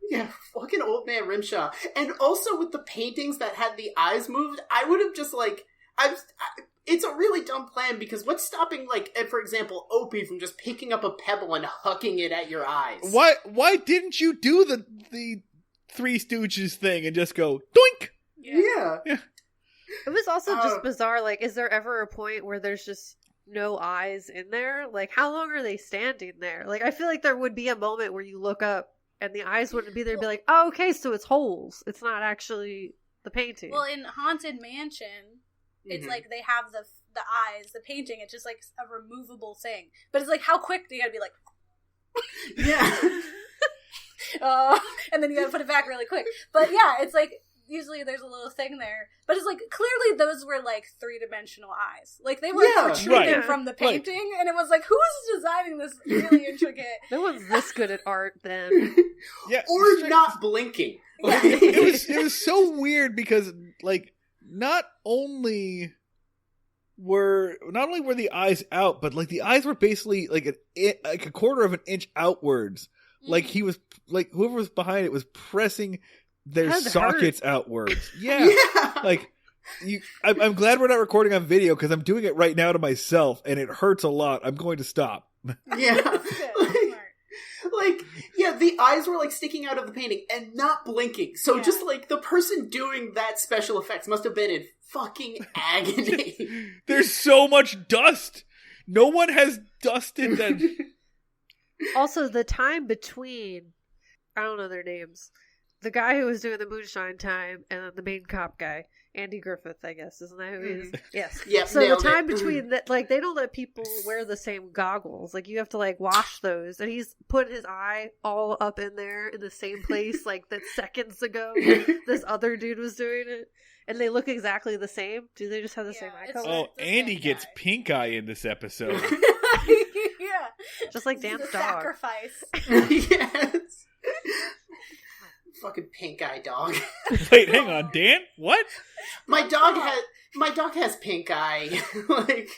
Speaker 2: Yeah, fucking old man Rimshaw. And also with the paintings that had the eyes moved, I would have just, like... it's a really dumb plan, because what's stopping, like, for example, Opie from just picking up a pebble and hucking it at your eyes?
Speaker 1: Why didn't you do the Three Stooges thing and just go, doink?
Speaker 2: Yeah.
Speaker 3: It was also just bizarre, like, is there ever a point where there's just no eyes in there? Like, how long are they standing there? Like, I feel like there would be a moment where you look up and the eyes wouldn't be there and be like, oh, okay, so it's holes. It's not actually the painting.
Speaker 4: Well, in Haunted Mansion, it's like they have the eyes, the painting, it's just like a removable thing. But it's like, how quick do you gotta be like...
Speaker 2: Yeah.
Speaker 4: And then you gotta put it back really quick. But yeah, it's like, usually there's a little thing there. But it's like, clearly those were like 3-dimensional eyes. Like, they were protruding from the painting, and it was like, who is designing this really intricate...
Speaker 3: No one's this good at art then.
Speaker 1: Yeah.
Speaker 2: Or not blinking.
Speaker 4: Yeah.
Speaker 1: It was so weird because, like, not only were the eyes out, but, like, the eyes were basically like a quarter of an inch outwards. Like, he was, like, whoever was behind it was pressing their sockets outwards. Yeah. Like, I'm glad we're not recording on video, because I'm doing it right now to myself and it hurts a lot. I'm going to stop.
Speaker 2: Yeah. Like, yeah, the eyes were, like, sticking out of the painting and not blinking. So just, like, the person doing that special effects must have been in fucking agony.
Speaker 1: There's so much dust. No one has dusted that.
Speaker 3: Also, the time between, I don't know their names, the guy who was doing the moonshine time and then the main cop guy, Andy Griffith, I guess, isn't that who he is? Yes.
Speaker 2: Yep,
Speaker 3: so the time between that, like, they don't let people wear the same goggles. Like, you have to, like, wash those, and he's put his eye all up in there in the same place, like, that seconds ago this other dude was doing it, and they look exactly the same. Do they just have the same eye color?
Speaker 1: Oh, Andy gets pink eye in this episode.
Speaker 4: Yeah.
Speaker 3: Just like Dan's dog.
Speaker 4: Sacrifice.
Speaker 2: Yes. Fucking pink eye dog.
Speaker 1: Wait, hang on, Dan? What?
Speaker 2: My dog has pink eye. Like,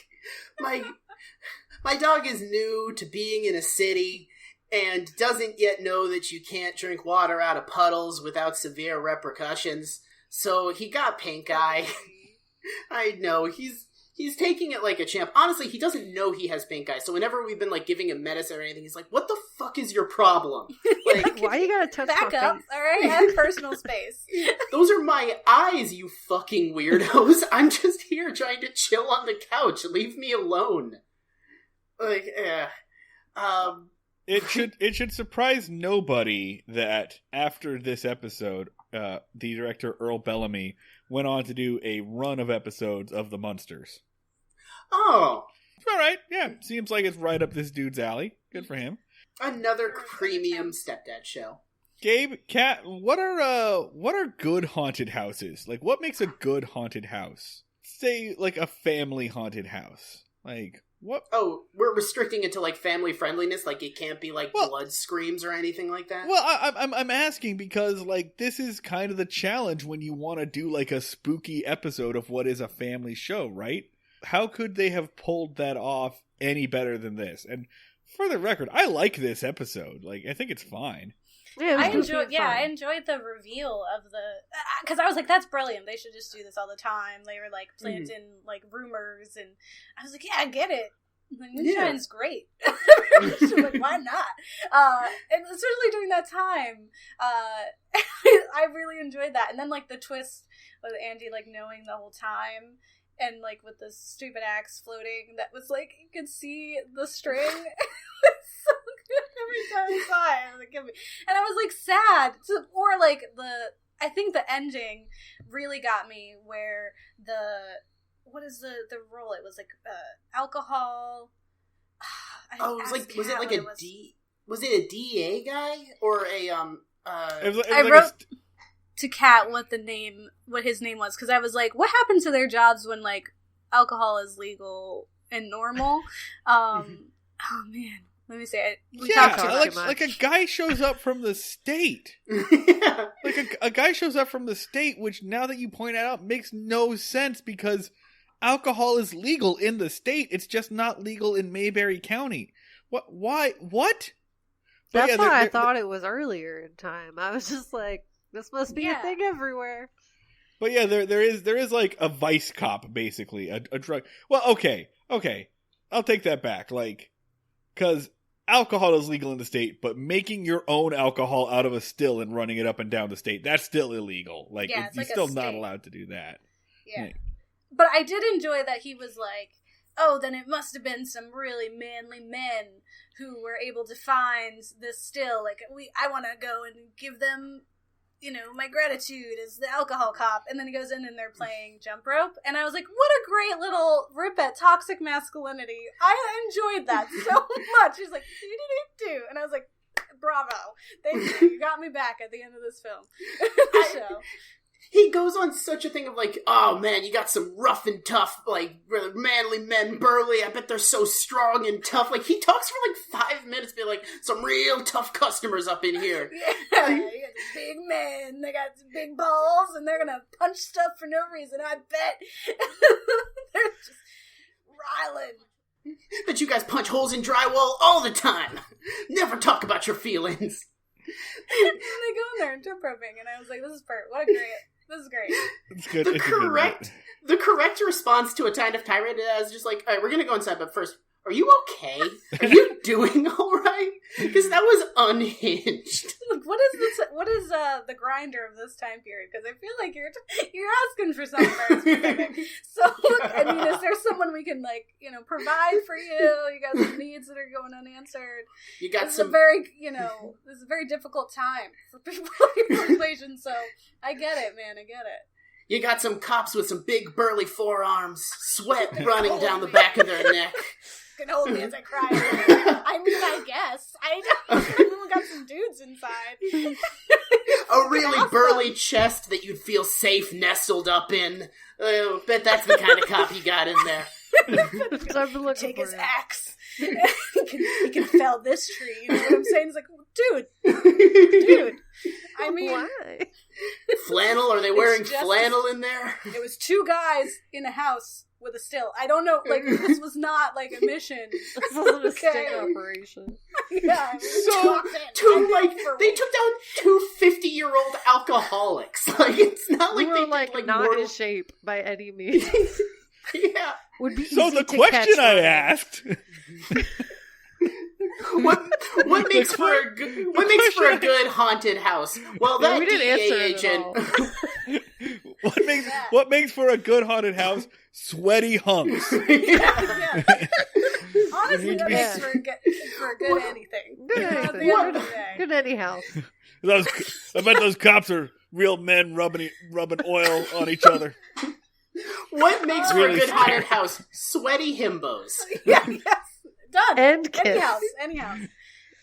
Speaker 2: my dog is new to being in a city and doesn't yet know that you can't drink water out of puddles without severe repercussions. So he got pink eye. I know, he's taking it like a champ. Honestly, he doesn't know he has pink eye. So whenever we've been, like, giving him medicine or anything, he's like, "What the fuck is your problem? Like,
Speaker 3: why you gotta touch
Speaker 4: back
Speaker 3: my
Speaker 4: up?
Speaker 3: face?
Speaker 4: All right, have personal space."
Speaker 2: Those are my eyes, you fucking weirdos. I'm just here trying to chill on the couch. Leave me alone. Like,
Speaker 1: It should surprise nobody that after this episode, the director Earl Bellamy went on to do a run of episodes of The Munsters.
Speaker 2: Oh.
Speaker 1: All right, yeah, seems like it's right up this dude's alley. Good for him.
Speaker 2: Another premium stepdad show.
Speaker 1: Gabe, Kat, what are good haunted houses? Like, what makes a good haunted house? Say, like, a family haunted house. Like, What?
Speaker 2: Oh, we're restricting it to like family friendliness. Like it can't be like blood screams or anything like that.
Speaker 1: Well, I'm asking because like this is kind of the challenge when you want to do like a spooky episode of what is a family show, right? How could they have pulled that off any better than this? And for the record, I like this episode. Like I think it's fine.
Speaker 3: Yeah,
Speaker 4: I enjoyed the reveal of the, because I was like, that's brilliant. They should just do this all the time. They were like planting like rumors, and I was like, yeah, I get it. Like, Moonshine's great. So, like, why not? And especially during that time, I really enjoyed that. And then like the twist with Andy like knowing the whole time. And, like, with the stupid axe floating, that was, like, you could see the string. It's so good every time I saw it. I was like, give me. And I was, like, sad. Or, like, I think the ending really got me where what is the role? It was, like, alcohol.
Speaker 2: Was it a DEA guy? Or a,
Speaker 4: I wrote to Kat what his name was, because I was like, what happened to their jobs when like alcohol is legal and normal? Oh man, let me say it.
Speaker 1: Like a guy shows up from the state. Like a guy shows up from the state, which now that you point out makes no sense because alcohol is legal in the state. It's just not legal in Mayberry County. What? Why? What?
Speaker 3: That's why I thought it was earlier in time. I was just like, this must be a thing everywhere.
Speaker 1: But yeah, there is like a vice cop, basically, a drug. Well, okay, I'll take that back, like, because alcohol is legal in the state, but making your own alcohol out of a still and running it up and down the state, that's still illegal. Like, you're still not allowed to do that.
Speaker 4: Yeah. But I did enjoy that he was like, oh, then it must have been some really manly men who were able to find this still. Like, I want to go and give them, my gratitude as the alcohol cop. And then he goes in and they're playing jump rope. And I was like, what a great little rip at toxic masculinity. I enjoyed that so much. He's like, do. And I was like, bravo. Thank you. You got me back at the end of this film. So.
Speaker 2: He goes on such a thing of like, oh man, you got some rough and tough, like, really manly men, burly, I bet they're so strong and tough. Like, he talks for like 5 minutes, being like, some real tough customers up in here.
Speaker 4: Yeah, you got these big men, they got some big balls, and they're gonna punch stuff for no reason, I bet. They're just riling.
Speaker 2: Bet you guys punch holes in drywall all the time. Never talk about your feelings.
Speaker 4: And they go in there and jump roping, and I was like, this is great.
Speaker 1: It's good.
Speaker 2: The correct response to a kind of tirade is just like, all right, we're going to go inside, but first, are you okay? Are you doing all right? Because that was unhinged.
Speaker 4: Look, what is the grinder of this time period? Because I feel like you're asking for something very specific. So, look, I mean, is there someone we can, like, provide for you? You got some needs that are going unanswered.
Speaker 2: You got
Speaker 4: this is a very difficult time for people in your population, so I get it, man, I get it.
Speaker 2: You got some cops with some big burly forearms, sweat running down the back of their neck.
Speaker 4: Can hold me as I cry. I mean, I guess. I don't. We got some dudes inside.
Speaker 2: A really burly chest that you'd feel safe nestled up in. Bet that's the kind of cop you got in there.
Speaker 4: Take his axe. he can fell this tree. You know what I'm saying? It's like, dude. I mean,
Speaker 3: why?
Speaker 2: Flannel? Are they wearing flannel in there?
Speaker 4: It was 2 guys in a house with a still. I don't know. Like, this was not like a mission.
Speaker 3: This wasn't a sting operation.
Speaker 4: Yeah.
Speaker 2: So, they took down 2 50-year-old alcoholics. Like, it's not like
Speaker 3: they
Speaker 2: like
Speaker 3: not
Speaker 2: mortal...
Speaker 3: in shape by any means.
Speaker 2: Yeah.
Speaker 3: Would be
Speaker 1: so the question I asked.
Speaker 2: What makes for a good haunted house? Well, that
Speaker 3: we didn't answer
Speaker 2: agent.
Speaker 1: What makes for a good haunted house? Sweaty hunks.
Speaker 4: Yeah. Honestly, that makes for a good anything.
Speaker 3: Good any house.
Speaker 1: I bet those cops are real men rubbing oil on each other.
Speaker 2: What makes for a good haunted house? Sweaty himbos.
Speaker 4: Yeah, yes. Done.
Speaker 3: And kiss.
Speaker 4: Any house.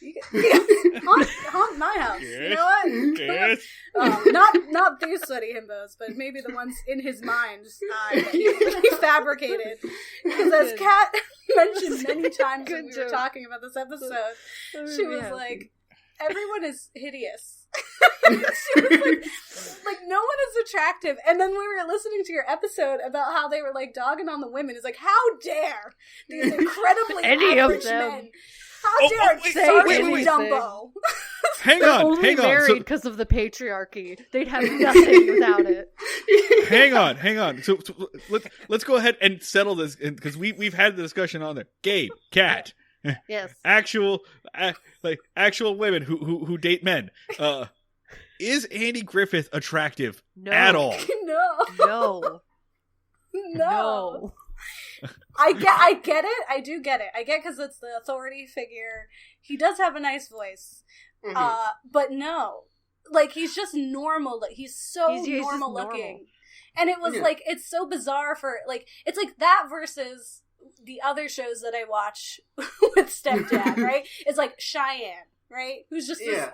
Speaker 4: Haunt my house.
Speaker 1: Yes.
Speaker 4: You know what?
Speaker 1: Yes.
Speaker 4: Not these sweaty himbos, but maybe the ones in his mind that he fabricated. Because as Kat mentioned many times when we were talking about this episode, she was like, everyone is hideous. She was like, no one is attractive. And then we were listening to your episode about how they were like dogging on the women. It's like, how dare these incredibly average men? How dare Sergeant Dumbo?
Speaker 1: Hang
Speaker 3: They're
Speaker 1: on.
Speaker 3: only married because of the patriarchy. They'd have nothing without it.
Speaker 1: Hang on. So let's go ahead and settle this because we've had the discussion on there. Gabe, Kat,
Speaker 3: Yes.
Speaker 1: actual women who date men. Is Andy Griffith attractive at all?
Speaker 3: No.
Speaker 4: No. I get it. I do get it. I get because it's the authority figure. He does have a nice voice. But no. Like, he's just normal. Like, he's so normal looking. And it was like, it's so bizarre for, like, it's like that versus the other shows that I watch with Stepdad, right? It's like Cheyenne, right? Who's just this,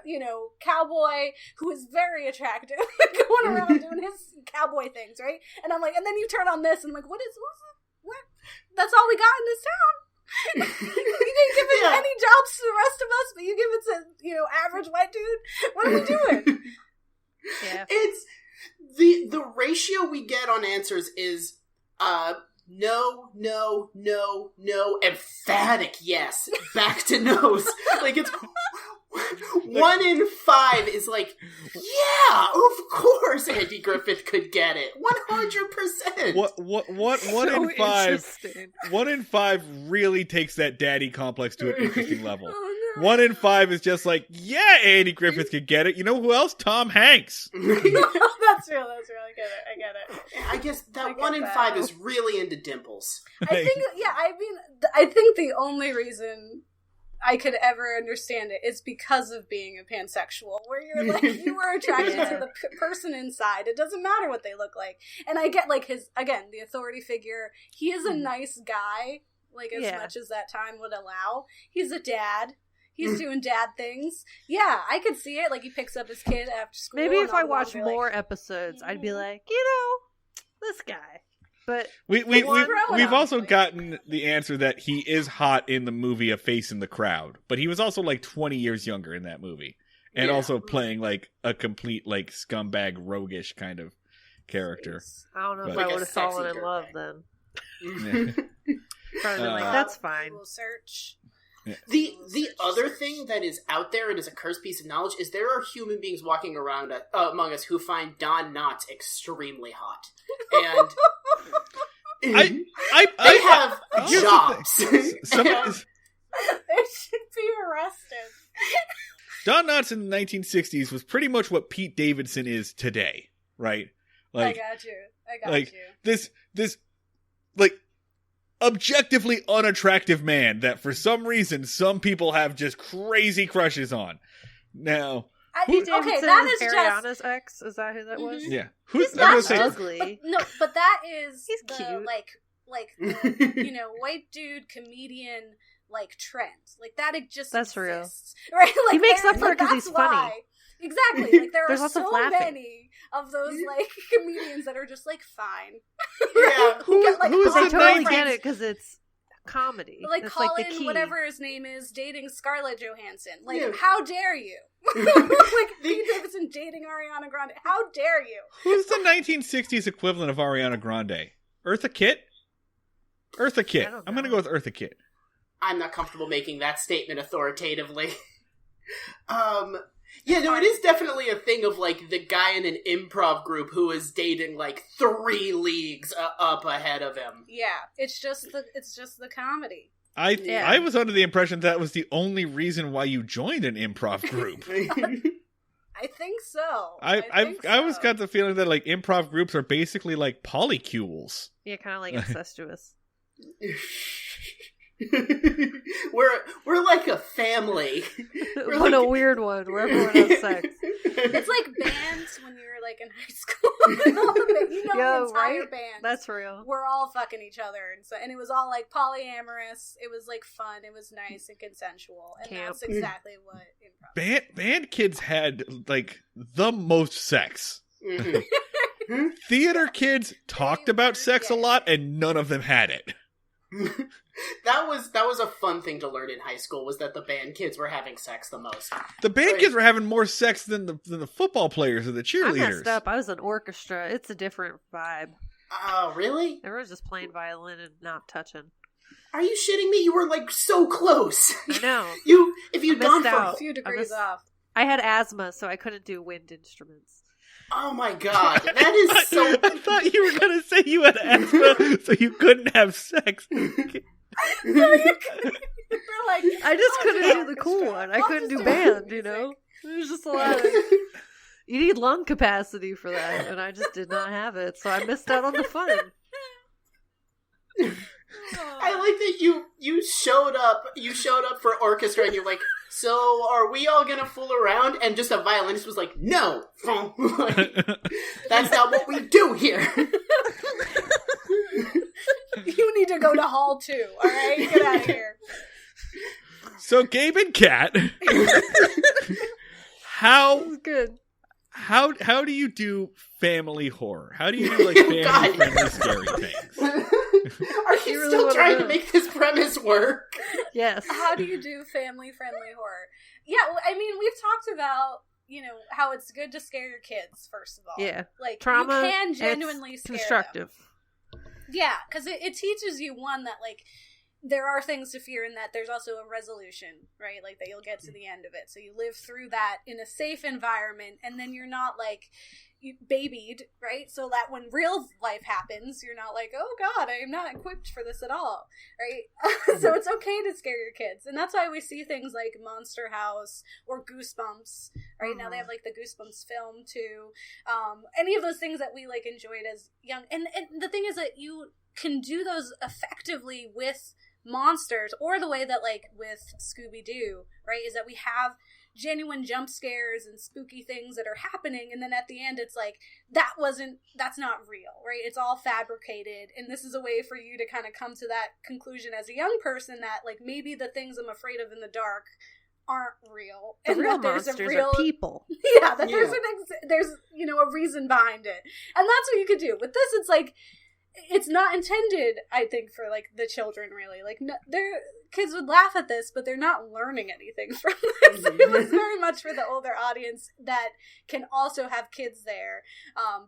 Speaker 4: cowboy who is very attractive, going around doing his cowboy things, right? And I'm like, and then you turn on this, and I'm like, what? That's all we got in this town. You didn't give it any jobs to the rest of us, but you give it to, average white dude. What are we doing?
Speaker 3: Yeah.
Speaker 2: It's the ratio we get on answers is no, emphatic yes, back to no's. Like, it's 1 in 5 is like, yeah, of course Andy Griffith could get it. 100%.
Speaker 1: What 1 in 5? 1 in 5 really takes that daddy complex to an interesting level.
Speaker 4: Oh, no.
Speaker 1: 1 in 5 is just like, yeah, Andy Griffith could get it. You know who else? Tom Hanks.
Speaker 4: That's real. I get it.
Speaker 2: I guess that 1 in 5 is really into dimples.
Speaker 4: I think the only reason I could ever understand it is because of being a pansexual, where you're like, you are attracted to the person inside. It doesn't matter what they look like. And I get, like, the authority figure. He is a nice guy, like, as much as that time would allow. He's a dad. He's doing dad things. Yeah, I could see it. Like, he picks up his kid after school.
Speaker 3: Maybe if I watched more episodes, I'd be like, this guy. But
Speaker 1: we've also gotten the answer that he is hot in the movie A Face in the Crowd, but he was also like 20 years younger in that movie, and also playing like a complete like scumbag, roguish kind of character.
Speaker 3: I don't know if
Speaker 2: Like
Speaker 3: I
Speaker 2: a
Speaker 3: would have fallen in
Speaker 2: sexy
Speaker 3: love
Speaker 2: dirtbag.
Speaker 3: then. Probably like, that's fine.
Speaker 4: Google search.
Speaker 1: Yeah.
Speaker 2: The other thing that is out there and is a cursed piece of knowledge is there are human beings walking around among us who find Don Knotts extremely hot, and they have jobs.
Speaker 4: They should be arrested.
Speaker 1: Don Knotts in the 1960s was pretty much what Pete Davidson is today, right? Like,
Speaker 4: I got you.
Speaker 1: This like objectively unattractive man that for some reason some people have just crazy crushes on. Now,
Speaker 4: that is
Speaker 3: Ariana's ex. Is that who that was?
Speaker 1: yeah,
Speaker 3: He's not ugly.
Speaker 4: But that is
Speaker 3: He's cute.
Speaker 4: Like the, white dude comedian like trend. Like that it just
Speaker 3: That's
Speaker 4: exists. Real. Right? Like
Speaker 3: he makes up for it because he's funny.
Speaker 4: Exactly. Like there are
Speaker 3: lots of
Speaker 4: so
Speaker 3: laughing.
Speaker 4: many of those like comedians that are just like fine.
Speaker 2: Yeah.
Speaker 1: who's
Speaker 3: They
Speaker 1: the
Speaker 3: totally
Speaker 1: 90s?
Speaker 3: get it because it's comedy.
Speaker 4: Like
Speaker 3: it's
Speaker 4: Colin,
Speaker 3: like the key.
Speaker 4: whatever his name is, dating Scarlett Johansson. Like,
Speaker 2: Yeah.
Speaker 4: how dare you? Like Pete Davidson dating Ariana Grande. How dare you?
Speaker 1: Who's the 1960s equivalent of Ariana Grande? Eartha Kitt? Eartha Kitt. I'm going to go with Eartha Kitt.
Speaker 2: I'm not comfortable making that statement authoritatively. Yeah, no, it is definitely a thing of, like, the guy in an improv group who is dating, like, 3 leagues up ahead of him.
Speaker 4: Yeah, it's just the comedy.
Speaker 1: I was under the impression that was the only reason why you joined an improv group.
Speaker 4: I think so.
Speaker 1: I always got the feeling that, like, improv groups are basically like polycules.
Speaker 3: Yeah, kind of like incestuous.
Speaker 2: we're like a family. We're
Speaker 3: What
Speaker 2: like...
Speaker 3: a weird one where everyone has sex.
Speaker 4: It's like bands when you were like in high school. All the the entire band.
Speaker 3: That's real.
Speaker 4: We're all fucking each other, and it was all like polyamorous. It was like fun. It was nice and consensual, and
Speaker 3: Camp.
Speaker 4: that's exactly what improv.
Speaker 1: Band kids had like the most sex.
Speaker 2: Mm-hmm.
Speaker 1: Theater kids talked about sex a lot, and none of them had it.
Speaker 2: That was a fun thing to learn in high school, was that the band kids were having sex the most.
Speaker 1: The band kids were having more sex than the football players or the cheerleaders.
Speaker 3: I messed up. I was an orchestra. It's a different vibe.
Speaker 2: Oh, really?
Speaker 3: Everyone's just playing violin and not touching.
Speaker 2: Are you shitting me? You were like so close.
Speaker 3: I know.
Speaker 2: If you'd gone for
Speaker 3: out.
Speaker 4: A few degrees off.
Speaker 3: I had asthma, so I couldn't do wind instruments.
Speaker 2: Oh my god, that is so...
Speaker 1: I thought you were going to say you had asthma, so you couldn't have sex.
Speaker 3: I just couldn't do the cool one. I couldn't do band, you know? There's just a lot of... You need lung capacity for that, and I just did not have it, so I missed out on the fun.
Speaker 2: I like that you showed up for orchestra, and you're like, so are we all gonna fool around? And just a violinist was like, no! Like, that's not what we do here!
Speaker 4: You need to go to Hall 2, alright? Get out of here.
Speaker 1: So, Gabe and Kat, how do you do family horror? How do you do like family-friendly scary things?
Speaker 2: Are you really still trying to make this premise work?
Speaker 3: Yes.
Speaker 4: How do you do family-friendly horror? Yeah, well, I mean, we've talked about, how it's good to scare your kids, first of all.
Speaker 3: Yeah.
Speaker 4: Like,
Speaker 3: trauma,
Speaker 4: you can genuinely scare
Speaker 3: constructive.
Speaker 4: them. Yeah, because it teaches you, one, that, like, there are things to fear and that there's also a resolution, right? Like, that you'll get to the end of it. So you live through that in a safe environment, and then you're not, like, babied, right? So that when real life happens, you're not like, oh god, I am not equipped for this at all, right? So it's okay to scare your kids. And that's why we see things like Monster House or Goosebumps, right? Now they have, like, the Goosebumps film, too. Any of those things that we, like, enjoyed as young. And the thing is that you can do those effectively with monsters, or the way that, like, with Scooby-Doo, right, is that we have genuine jump scares and spooky things that are happening, and then at the end it's like, that's not real, right? It's all fabricated, and this is a way for you to kind of come to that conclusion as a young person that, like, maybe the things I'm afraid of in the dark aren't real.
Speaker 3: The
Speaker 4: and
Speaker 3: real
Speaker 4: that there's
Speaker 3: monsters
Speaker 4: a real
Speaker 3: are people.
Speaker 4: Yeah, that there's a reason behind it. And that's what you could do. With this, it's like, it's not intended, I think, for, like, the children, really. Like, no, kids would laugh at this, but they're not learning anything from this. It was very much for the older audience that can also have kids there.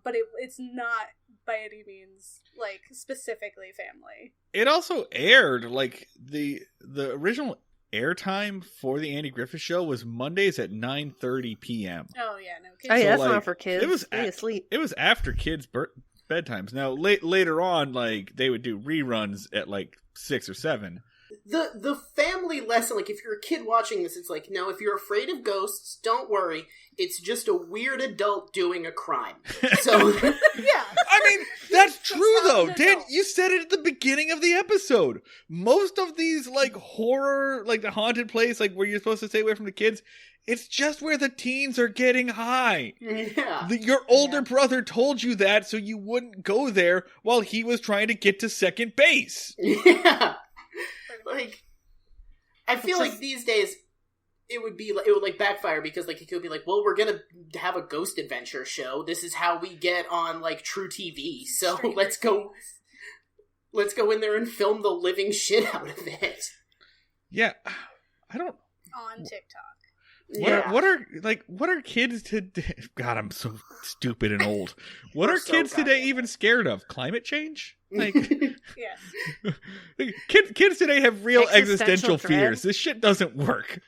Speaker 4: But it's not, by any means, like, specifically family.
Speaker 1: It also aired, like, the original airtime for the Andy Griffith Show was Mondays at 9:30 p.m.
Speaker 4: Oh, yeah, no kids.
Speaker 3: Oh, yeah,
Speaker 1: So,
Speaker 3: that's
Speaker 1: like,
Speaker 3: not for kids.
Speaker 1: it was
Speaker 3: They asleep.
Speaker 1: It was after kids' bedtimes. Now, later on, like, they would do reruns at, like, 6 or 7.
Speaker 2: The family lesson, like, if you're a kid watching this, it's like, no, if you're afraid of ghosts, don't worry. It's just a weird adult doing a crime. So,
Speaker 4: Yeah.
Speaker 1: I mean, that's true, though.
Speaker 4: not an
Speaker 1: Dan,
Speaker 4: adult.
Speaker 1: you said it at the beginning of the episode. Most of these, like, horror, like, the haunted place, like, where you're supposed to stay away from the kids, it's just where the teens are getting high.
Speaker 2: yeah.
Speaker 1: Your older brother told you that so you wouldn't go there while he was trying to get to second base.
Speaker 2: Yeah. Like, I feel like these days it would backfire, because, like, it could be like, well, we're gonna have a ghost adventure show. This is how we get on, like, True TV. So
Speaker 4: Stranger
Speaker 2: let's go in there and film the living shit out of it.
Speaker 1: Yeah, I don't.
Speaker 4: On TikTok.
Speaker 1: What are kids today? God, I'm so stupid and old. What
Speaker 2: We're
Speaker 1: are
Speaker 2: so
Speaker 1: kids today
Speaker 2: goddamn
Speaker 1: even scared of? Climate change? Like,
Speaker 4: Yes.
Speaker 1: like, kids today have real
Speaker 3: Existential
Speaker 1: existential
Speaker 3: dread.
Speaker 1: fears. This shit doesn't work.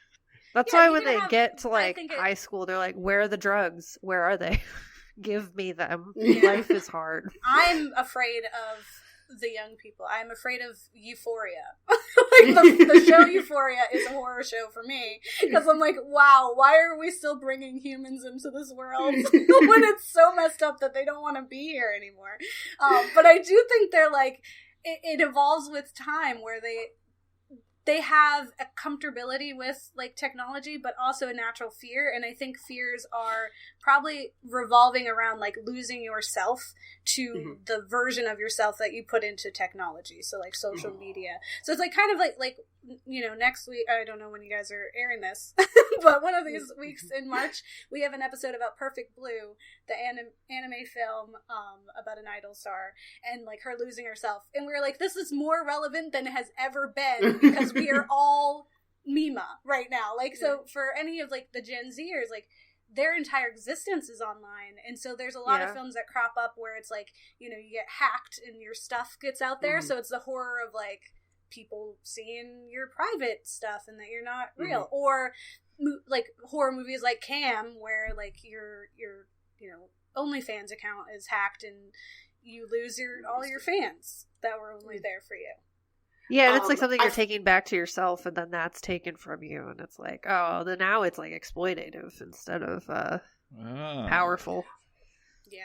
Speaker 3: That's
Speaker 4: Yeah,
Speaker 3: why
Speaker 4: you
Speaker 3: when
Speaker 4: can
Speaker 3: they
Speaker 4: have-
Speaker 3: get to,
Speaker 4: I
Speaker 3: like,
Speaker 4: think
Speaker 3: high school, they're like, where are the drugs? Where are they? Give me them.
Speaker 2: Yeah.
Speaker 3: Life is hard.
Speaker 4: I'm afraid of the young people. I'm afraid of Euphoria. Like, the show Euphoria is a horror show for me, because I'm like, wow, why are we still bringing humans into this world when it's so messed up that they don't want to be here anymore? But I do think they're like, it evolves with time, where they they have a comfortability with like technology, but also a natural fear. And I think fears are probably revolving around like losing yourself to the version of yourself that you put into technology. So like social media. So it's like kind of like, you know, next week, I don't know when you guys are airing this, but one of these weeks in March, we have an episode about Perfect Blue, the anime film about an idol star, and like her losing herself. And we were like, this is more relevant than it has ever been, because we are all Mima right now. Like, so for any of like the Gen Zers, like their entire existence is online. And so there's a lot of films that crop up where it's like, you know, you get hacked and your stuff gets out there. So it's the horror of like people seeing your private stuff and that you're not real. Or like horror movies like Cam, where like your you know, OnlyFans account is hacked and you lose all your fans that were only there for you.
Speaker 3: Yeah, and it's like something you're taking back to yourself, and then that's taken from you, and it's like, oh, then now it's like exploitative instead of powerful.
Speaker 4: Yeah.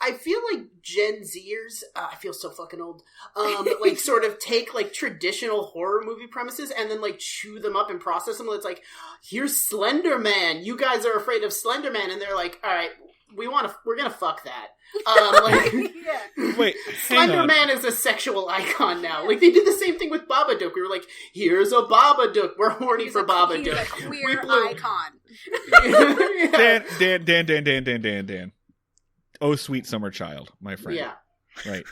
Speaker 2: I feel like Gen Zers, I feel so fucking old, like sort of take like traditional horror movie premises and then like chew them up and process them. It's like, here's Slender Man. You guys are afraid of Slender Man. And they're like, all right, we're gonna fuck that.
Speaker 1: Wait,
Speaker 2: Slender Man is a sexual icon now. Like they did the same thing with Babadook. We were like, here's a Babadook. We're horny for Babadook.
Speaker 4: He's a queer icon.
Speaker 1: Dan. Oh, sweet summer child, my friend.
Speaker 2: Yeah.
Speaker 1: Right.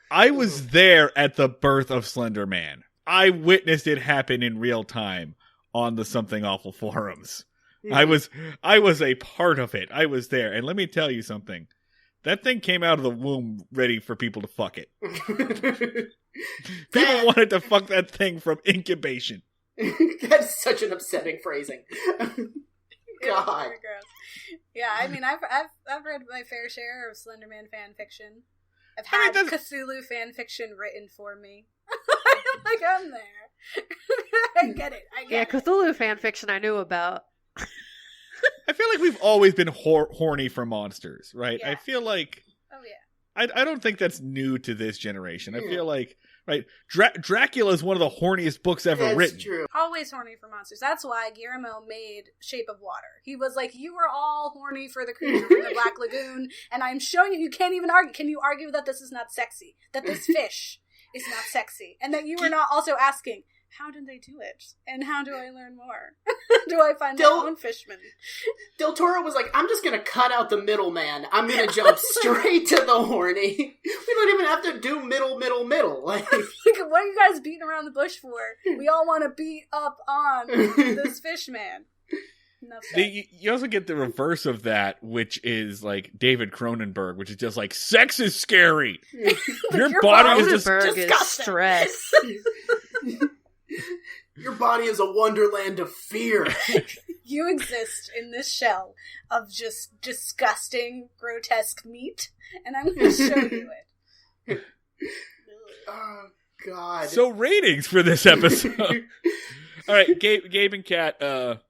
Speaker 1: I was there at the birth of Slender Man. I witnessed it happen in real time on the Something Awful forums. I was a part of it. I was there. And let me tell you something. That thing came out of the womb ready for people to fuck it. People wanted to fuck that thing from incubation.
Speaker 2: That's such an upsetting phrasing. God.
Speaker 4: Yeah, I mean, I've read my fair share of Slenderman fan fiction. I've had Cthulhu fan fiction written for me. Like, I'm there. I get it.
Speaker 3: Yeah, Cthulhu fan fiction I knew about.
Speaker 1: I feel like we've always been horny for monsters, right?
Speaker 4: Yeah.
Speaker 1: I feel like...
Speaker 4: Oh, yeah.
Speaker 1: I don't think that's new to this generation. I feel like, right, Dracula is one of the horniest books ever written.
Speaker 2: That's true.
Speaker 4: Always horny for monsters. That's why Guillermo made Shape of Water. He was like, you were all horny for the creature from the Black Lagoon, and I'm showing you can't even argue. Can you argue that this is not sexy? That this fish is not sexy? And that you were not also asking, how did they do it? And how do I learn more? Do I find my own fishman?
Speaker 2: Del Toro was like, I'm just going to cut out the middleman. I'm going to jump straight to the horny. We don't even have to do middle. Like,
Speaker 4: what are you guys beating around the bush for? We all want to beat up on this fishman.
Speaker 1: You also get the reverse of that, which is like David Cronenberg, which is just like, sex is scary. Your body is just
Speaker 3: stress.
Speaker 2: Your body is a wonderland of fear.
Speaker 4: You exist in this shell of just disgusting, grotesque meat, and I'm going to show you it.
Speaker 2: Oh, God.
Speaker 1: So ratings for this episode. All right, Gabe and Kat,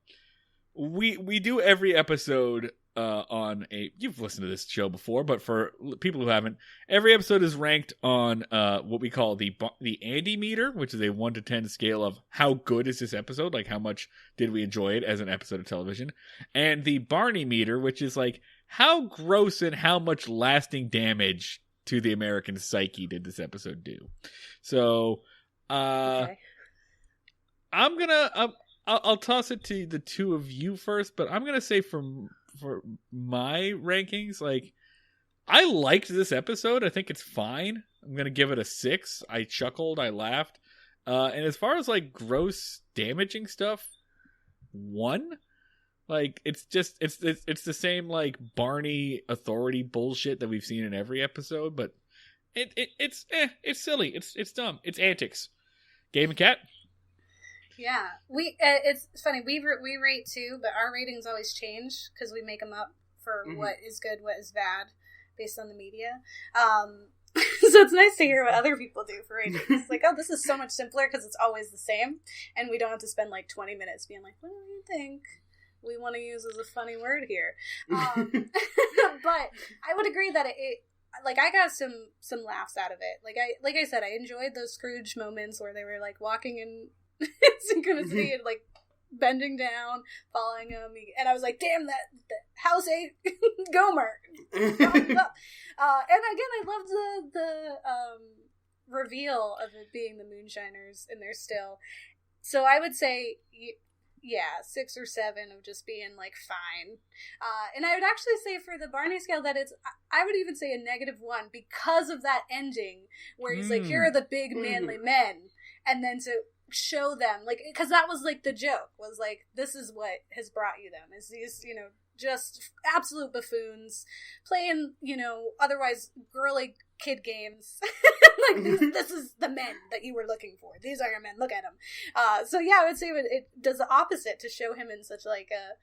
Speaker 1: we do every episode on you've listened to this show before, but for people who haven't, every episode is ranked on what we call the Andy meter, which is a 1 to 10 scale of how good is this episode, like how much did we enjoy it as an episode of television, and the Barney meter, which is like how gross and how much lasting damage to the American psyche did this episode do. So okay. I'm gonna I'll toss it to the two of you first, but I'm gonna say for my rankings, like, I liked this episode. I think it's fine. I'm gonna give it a 6. I chuckled, I laughed, and as far as like gross damaging stuff, 1. Like, it's the same like Barney authority bullshit that we've seen in every episode, but it's silly, it's dumb, it's antics. Gabe and Kat.
Speaker 4: Yeah, it's funny. We rate too, but our ratings always change because we make them up for what is good, what is bad, based on the media. So it's nice to hear what other people do for ratings. It's like, oh, this is so much simpler because it's always the same, and we don't have to spend like 20 minutes being like, what do you think we want to use as a funny word here? But I would agree that I got some laughs out of it. Like I said, I enjoyed those Scrooge moments where they were like walking in synchronicity and like bending down, following him, and I was like, damn, that house ate Gomer. And again, I loved the reveal of it being the Moonshiners in there still. So I would say, yeah, 6 or 7 of just being like fine. And I would actually say for the Barney scale that I would even say a -1 because of that ending where he's like, here are the big manly men, and then to show them, like, because that was like the joke was like, this is what has brought you them, is these, just absolute buffoons playing, otherwise girly kid games. Like, this is the men that you were looking for. These are your men. Look at them. So yeah, I would say it does the opposite to show him in such like a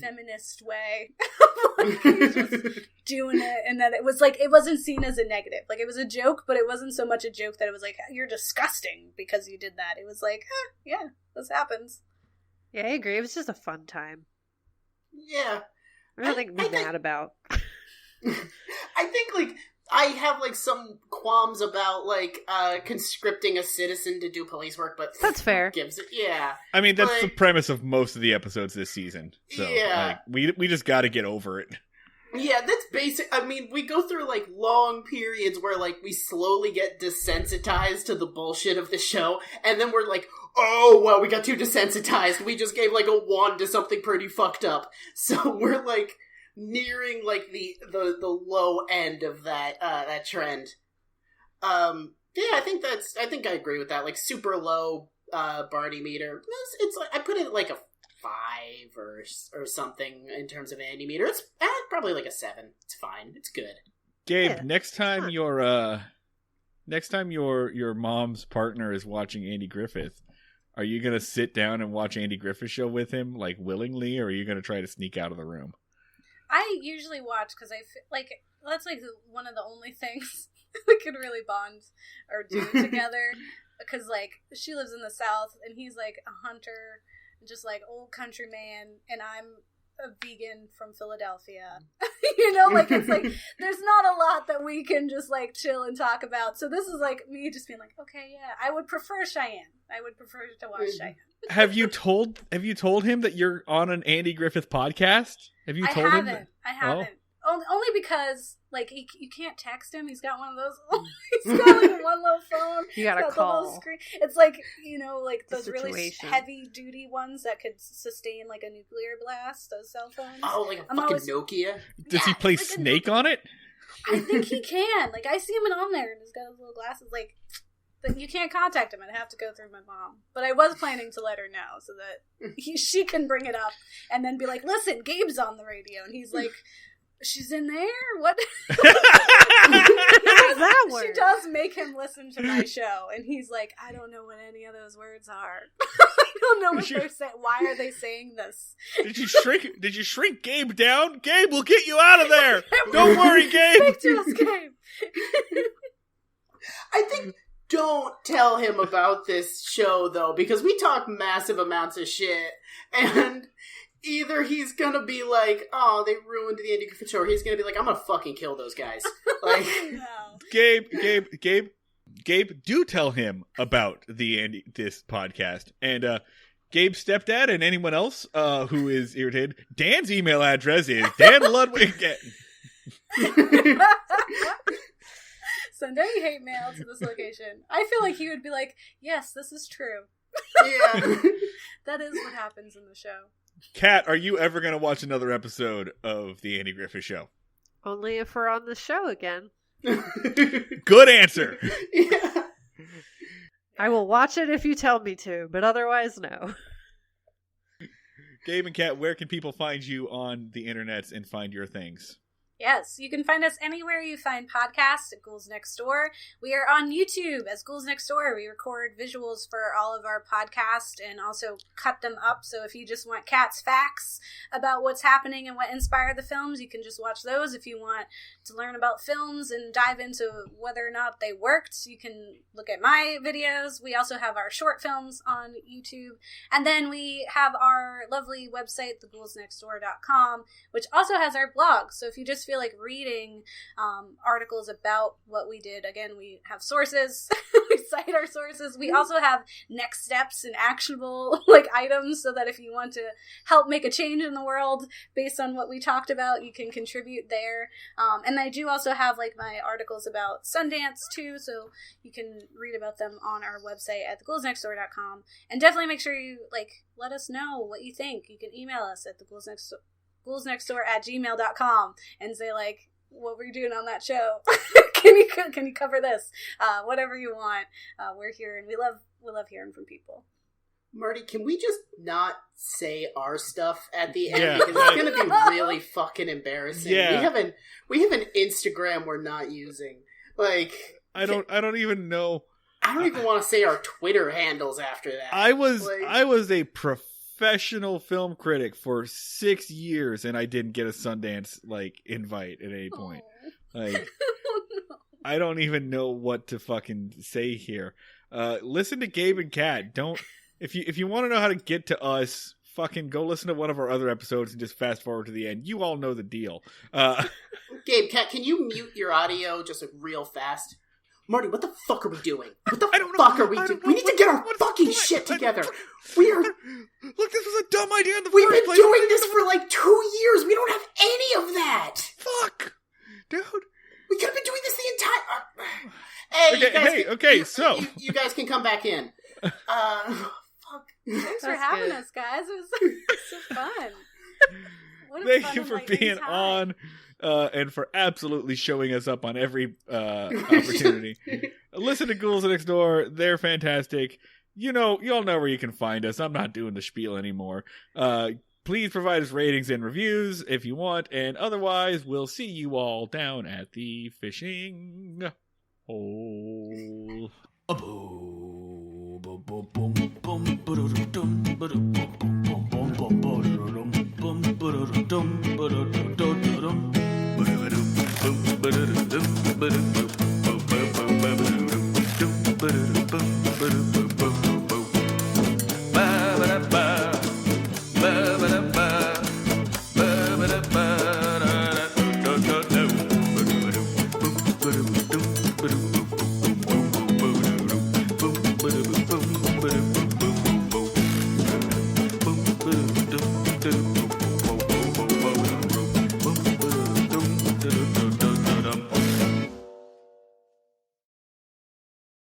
Speaker 4: feminist way. Like, he's just doing it, and that it was like, it wasn't seen as a negative. Like, it was a joke, but it wasn't so much a joke that it was like, you're disgusting because you did that. It was like, yeah, this happens.
Speaker 3: Yeah, I agree. It was just a fun time.
Speaker 2: Yeah.
Speaker 3: There's nothing to be mad about.
Speaker 2: I think, like, I have, like, some qualms about, like, conscripting a citizen to do police work, but...
Speaker 3: That's fair.
Speaker 2: Gives it, yeah.
Speaker 1: I mean, that's the premise of most of the episodes this season. So,
Speaker 2: yeah.
Speaker 1: Like, we just gotta get over it.
Speaker 2: Yeah, that's basic. I mean, we go through, like, long periods where, like, we slowly get desensitized to the bullshit of the show, and then we're like, oh, well, we got too desensitized. We just gave, like, a wand to something pretty fucked up. So we're, like, nearing, like, the low end of that trend. Yeah, I think I agree with that. Like, super low Barney meter. It's like, I put it at, like, a 5 or something in terms of Andy meter. It's probably like a 7. It's fine. It's good.
Speaker 1: Gabe,
Speaker 3: Yeah.
Speaker 1: next time your mom's partner is watching Andy Griffith, are you gonna sit down and watch Andy Griffith show with him, like, willingly, or are you gonna try to sneak out of the room?
Speaker 4: I usually watch because like, that's like one of the only things we could really bond or do together, because like, she lives in the South and he's like a hunter, just like old country man, and I'm a vegan from Philadelphia. Like, it's like, there's not a lot that we can just like chill and talk about. So this is like me just being like, okay, yeah, I would prefer Cheyenne. I would prefer to watch Cheyenne.
Speaker 1: Have you told him that you're on an Andy Griffith podcast? Have you told him that?
Speaker 4: I haven't. Only because, like, you can't text him. He's got one of those. He's got like one little phone.
Speaker 3: You gotta call.
Speaker 4: Screen. It's like, like those
Speaker 3: situation.
Speaker 4: really heavy duty ones that could sustain like a nuclear blast. Those cell phones.
Speaker 2: Oh, like a fucking Nokia.
Speaker 1: Does he play
Speaker 4: like
Speaker 1: Snake on it?
Speaker 4: I think he can. Like, I see him on there, and he's got his little glasses. Like, but you can't contact him. I'd have to go through my mom. But I was planning to let her know so that she can bring it up and then be like, "Listen, Gabe's on the radio," and he's like, "She's in there? What?"
Speaker 3: How does that work?
Speaker 4: She does make him listen to my show, and he's like, "I don't know what any of those words are. I don't know what they're saying. Why are they saying this?"
Speaker 1: Did you shrink Gabe down? Gabe, we'll get you out of there. Don't worry, Gabe.
Speaker 4: Speak to us, Gabe.
Speaker 2: I think don't tell him about this show, though, because we talk massive amounts of shit, and either he's gonna be like, oh, they ruined the Andy Griffith show, or he's gonna be like, I'm gonna fucking kill those guys. Like,
Speaker 4: No.
Speaker 1: Gabe, do tell him about this podcast. And Gabe's stepdad and anyone else who is irritated, Dan's email address is Dan Ludwig.
Speaker 4: Send any hate mail to this location. I feel like he would be like, yes, this is true.
Speaker 2: yeah.
Speaker 4: That is what happens in the show.
Speaker 1: Kat, are you ever going to watch another episode of the Andy Griffith Show?
Speaker 3: Only if we're on the show again.
Speaker 1: Good answer.
Speaker 2: Yeah.
Speaker 3: I will watch it if you tell me to, but otherwise, no.
Speaker 1: Gabe and Kat, where can people find you on the internets and find your things?
Speaker 4: Yes, you can find us anywhere you find podcasts at Ghouls Next Door. We are on YouTube as Ghouls Next Door. We record visuals for all of our podcasts and also cut them up. So if you just want Kat's facts about what's happening and what inspired the films, you can just watch those. If you want to learn about films and dive into whether or not they worked, you can look at my videos. We also have our short films on YouTube. And then we have our lovely website, theGhoulsNextDoor.com, which also has our blog. So if you just feel like reading articles about what we did, again, we have sources. We cite our sources. We also have next steps and actionable like items, so that if you want to help make a change in the world based on what we talked about, you can contribute there. And I do also have like my articles about Sundance too, so you can read about them on our website at theghouls.nextdoor.com. And definitely make sure you like let us know what you think. You can email us at ghouls.nextdoor@gmail.com and say like, what were you doing on that show? Can you cover this? Whatever you want. We're here, and we love hearing from people.
Speaker 2: Marty, can we just not say our stuff at the end?
Speaker 1: Yeah.
Speaker 2: Because it's going to be really fucking embarrassing.
Speaker 1: Yeah.
Speaker 2: We have an Instagram we're not using. Like,
Speaker 1: I don't even know.
Speaker 2: I don't even want to say our Twitter handles after that.
Speaker 1: I was a professional film critic for 6 years, and I didn't get a Sundance like invite at any point. Like, I don't even know what to fucking say here. Listen to Gabe and Kat. If you want to know how to get to us, fucking go listen to one of our other episodes and just fast forward to the end. You all know the deal.
Speaker 2: Gabe, Kat, can you mute your audio just like, real fast? Marty, what the fuck are we doing? What the fuck are we doing? We need to get our fucking shit together. We are.
Speaker 1: Look, this was a dumb idea in the
Speaker 2: We've
Speaker 1: first
Speaker 2: been
Speaker 1: place.
Speaker 2: doing this for like 2 years. We don't have any of that.
Speaker 1: Fuck, dude.
Speaker 2: We could have been doing this the entire. Hey,
Speaker 1: Okay, so
Speaker 2: you guys can come back in. Fuck.
Speaker 4: Thanks for
Speaker 3: That's
Speaker 4: having
Speaker 3: good.
Speaker 4: us, guys. It was so fun. What a
Speaker 1: thank
Speaker 4: fun
Speaker 1: you for
Speaker 4: enlightening
Speaker 1: being
Speaker 4: time.
Speaker 1: on, and for absolutely showing us up on every opportunity. Listen to Ghouls Next Door; they're fantastic. You all know where you can find us. I'm not doing the spiel anymore. Please provide us ratings and reviews if you want, and otherwise, we'll see you all down at the fishing hole.
Speaker 5: Ba-da-dum,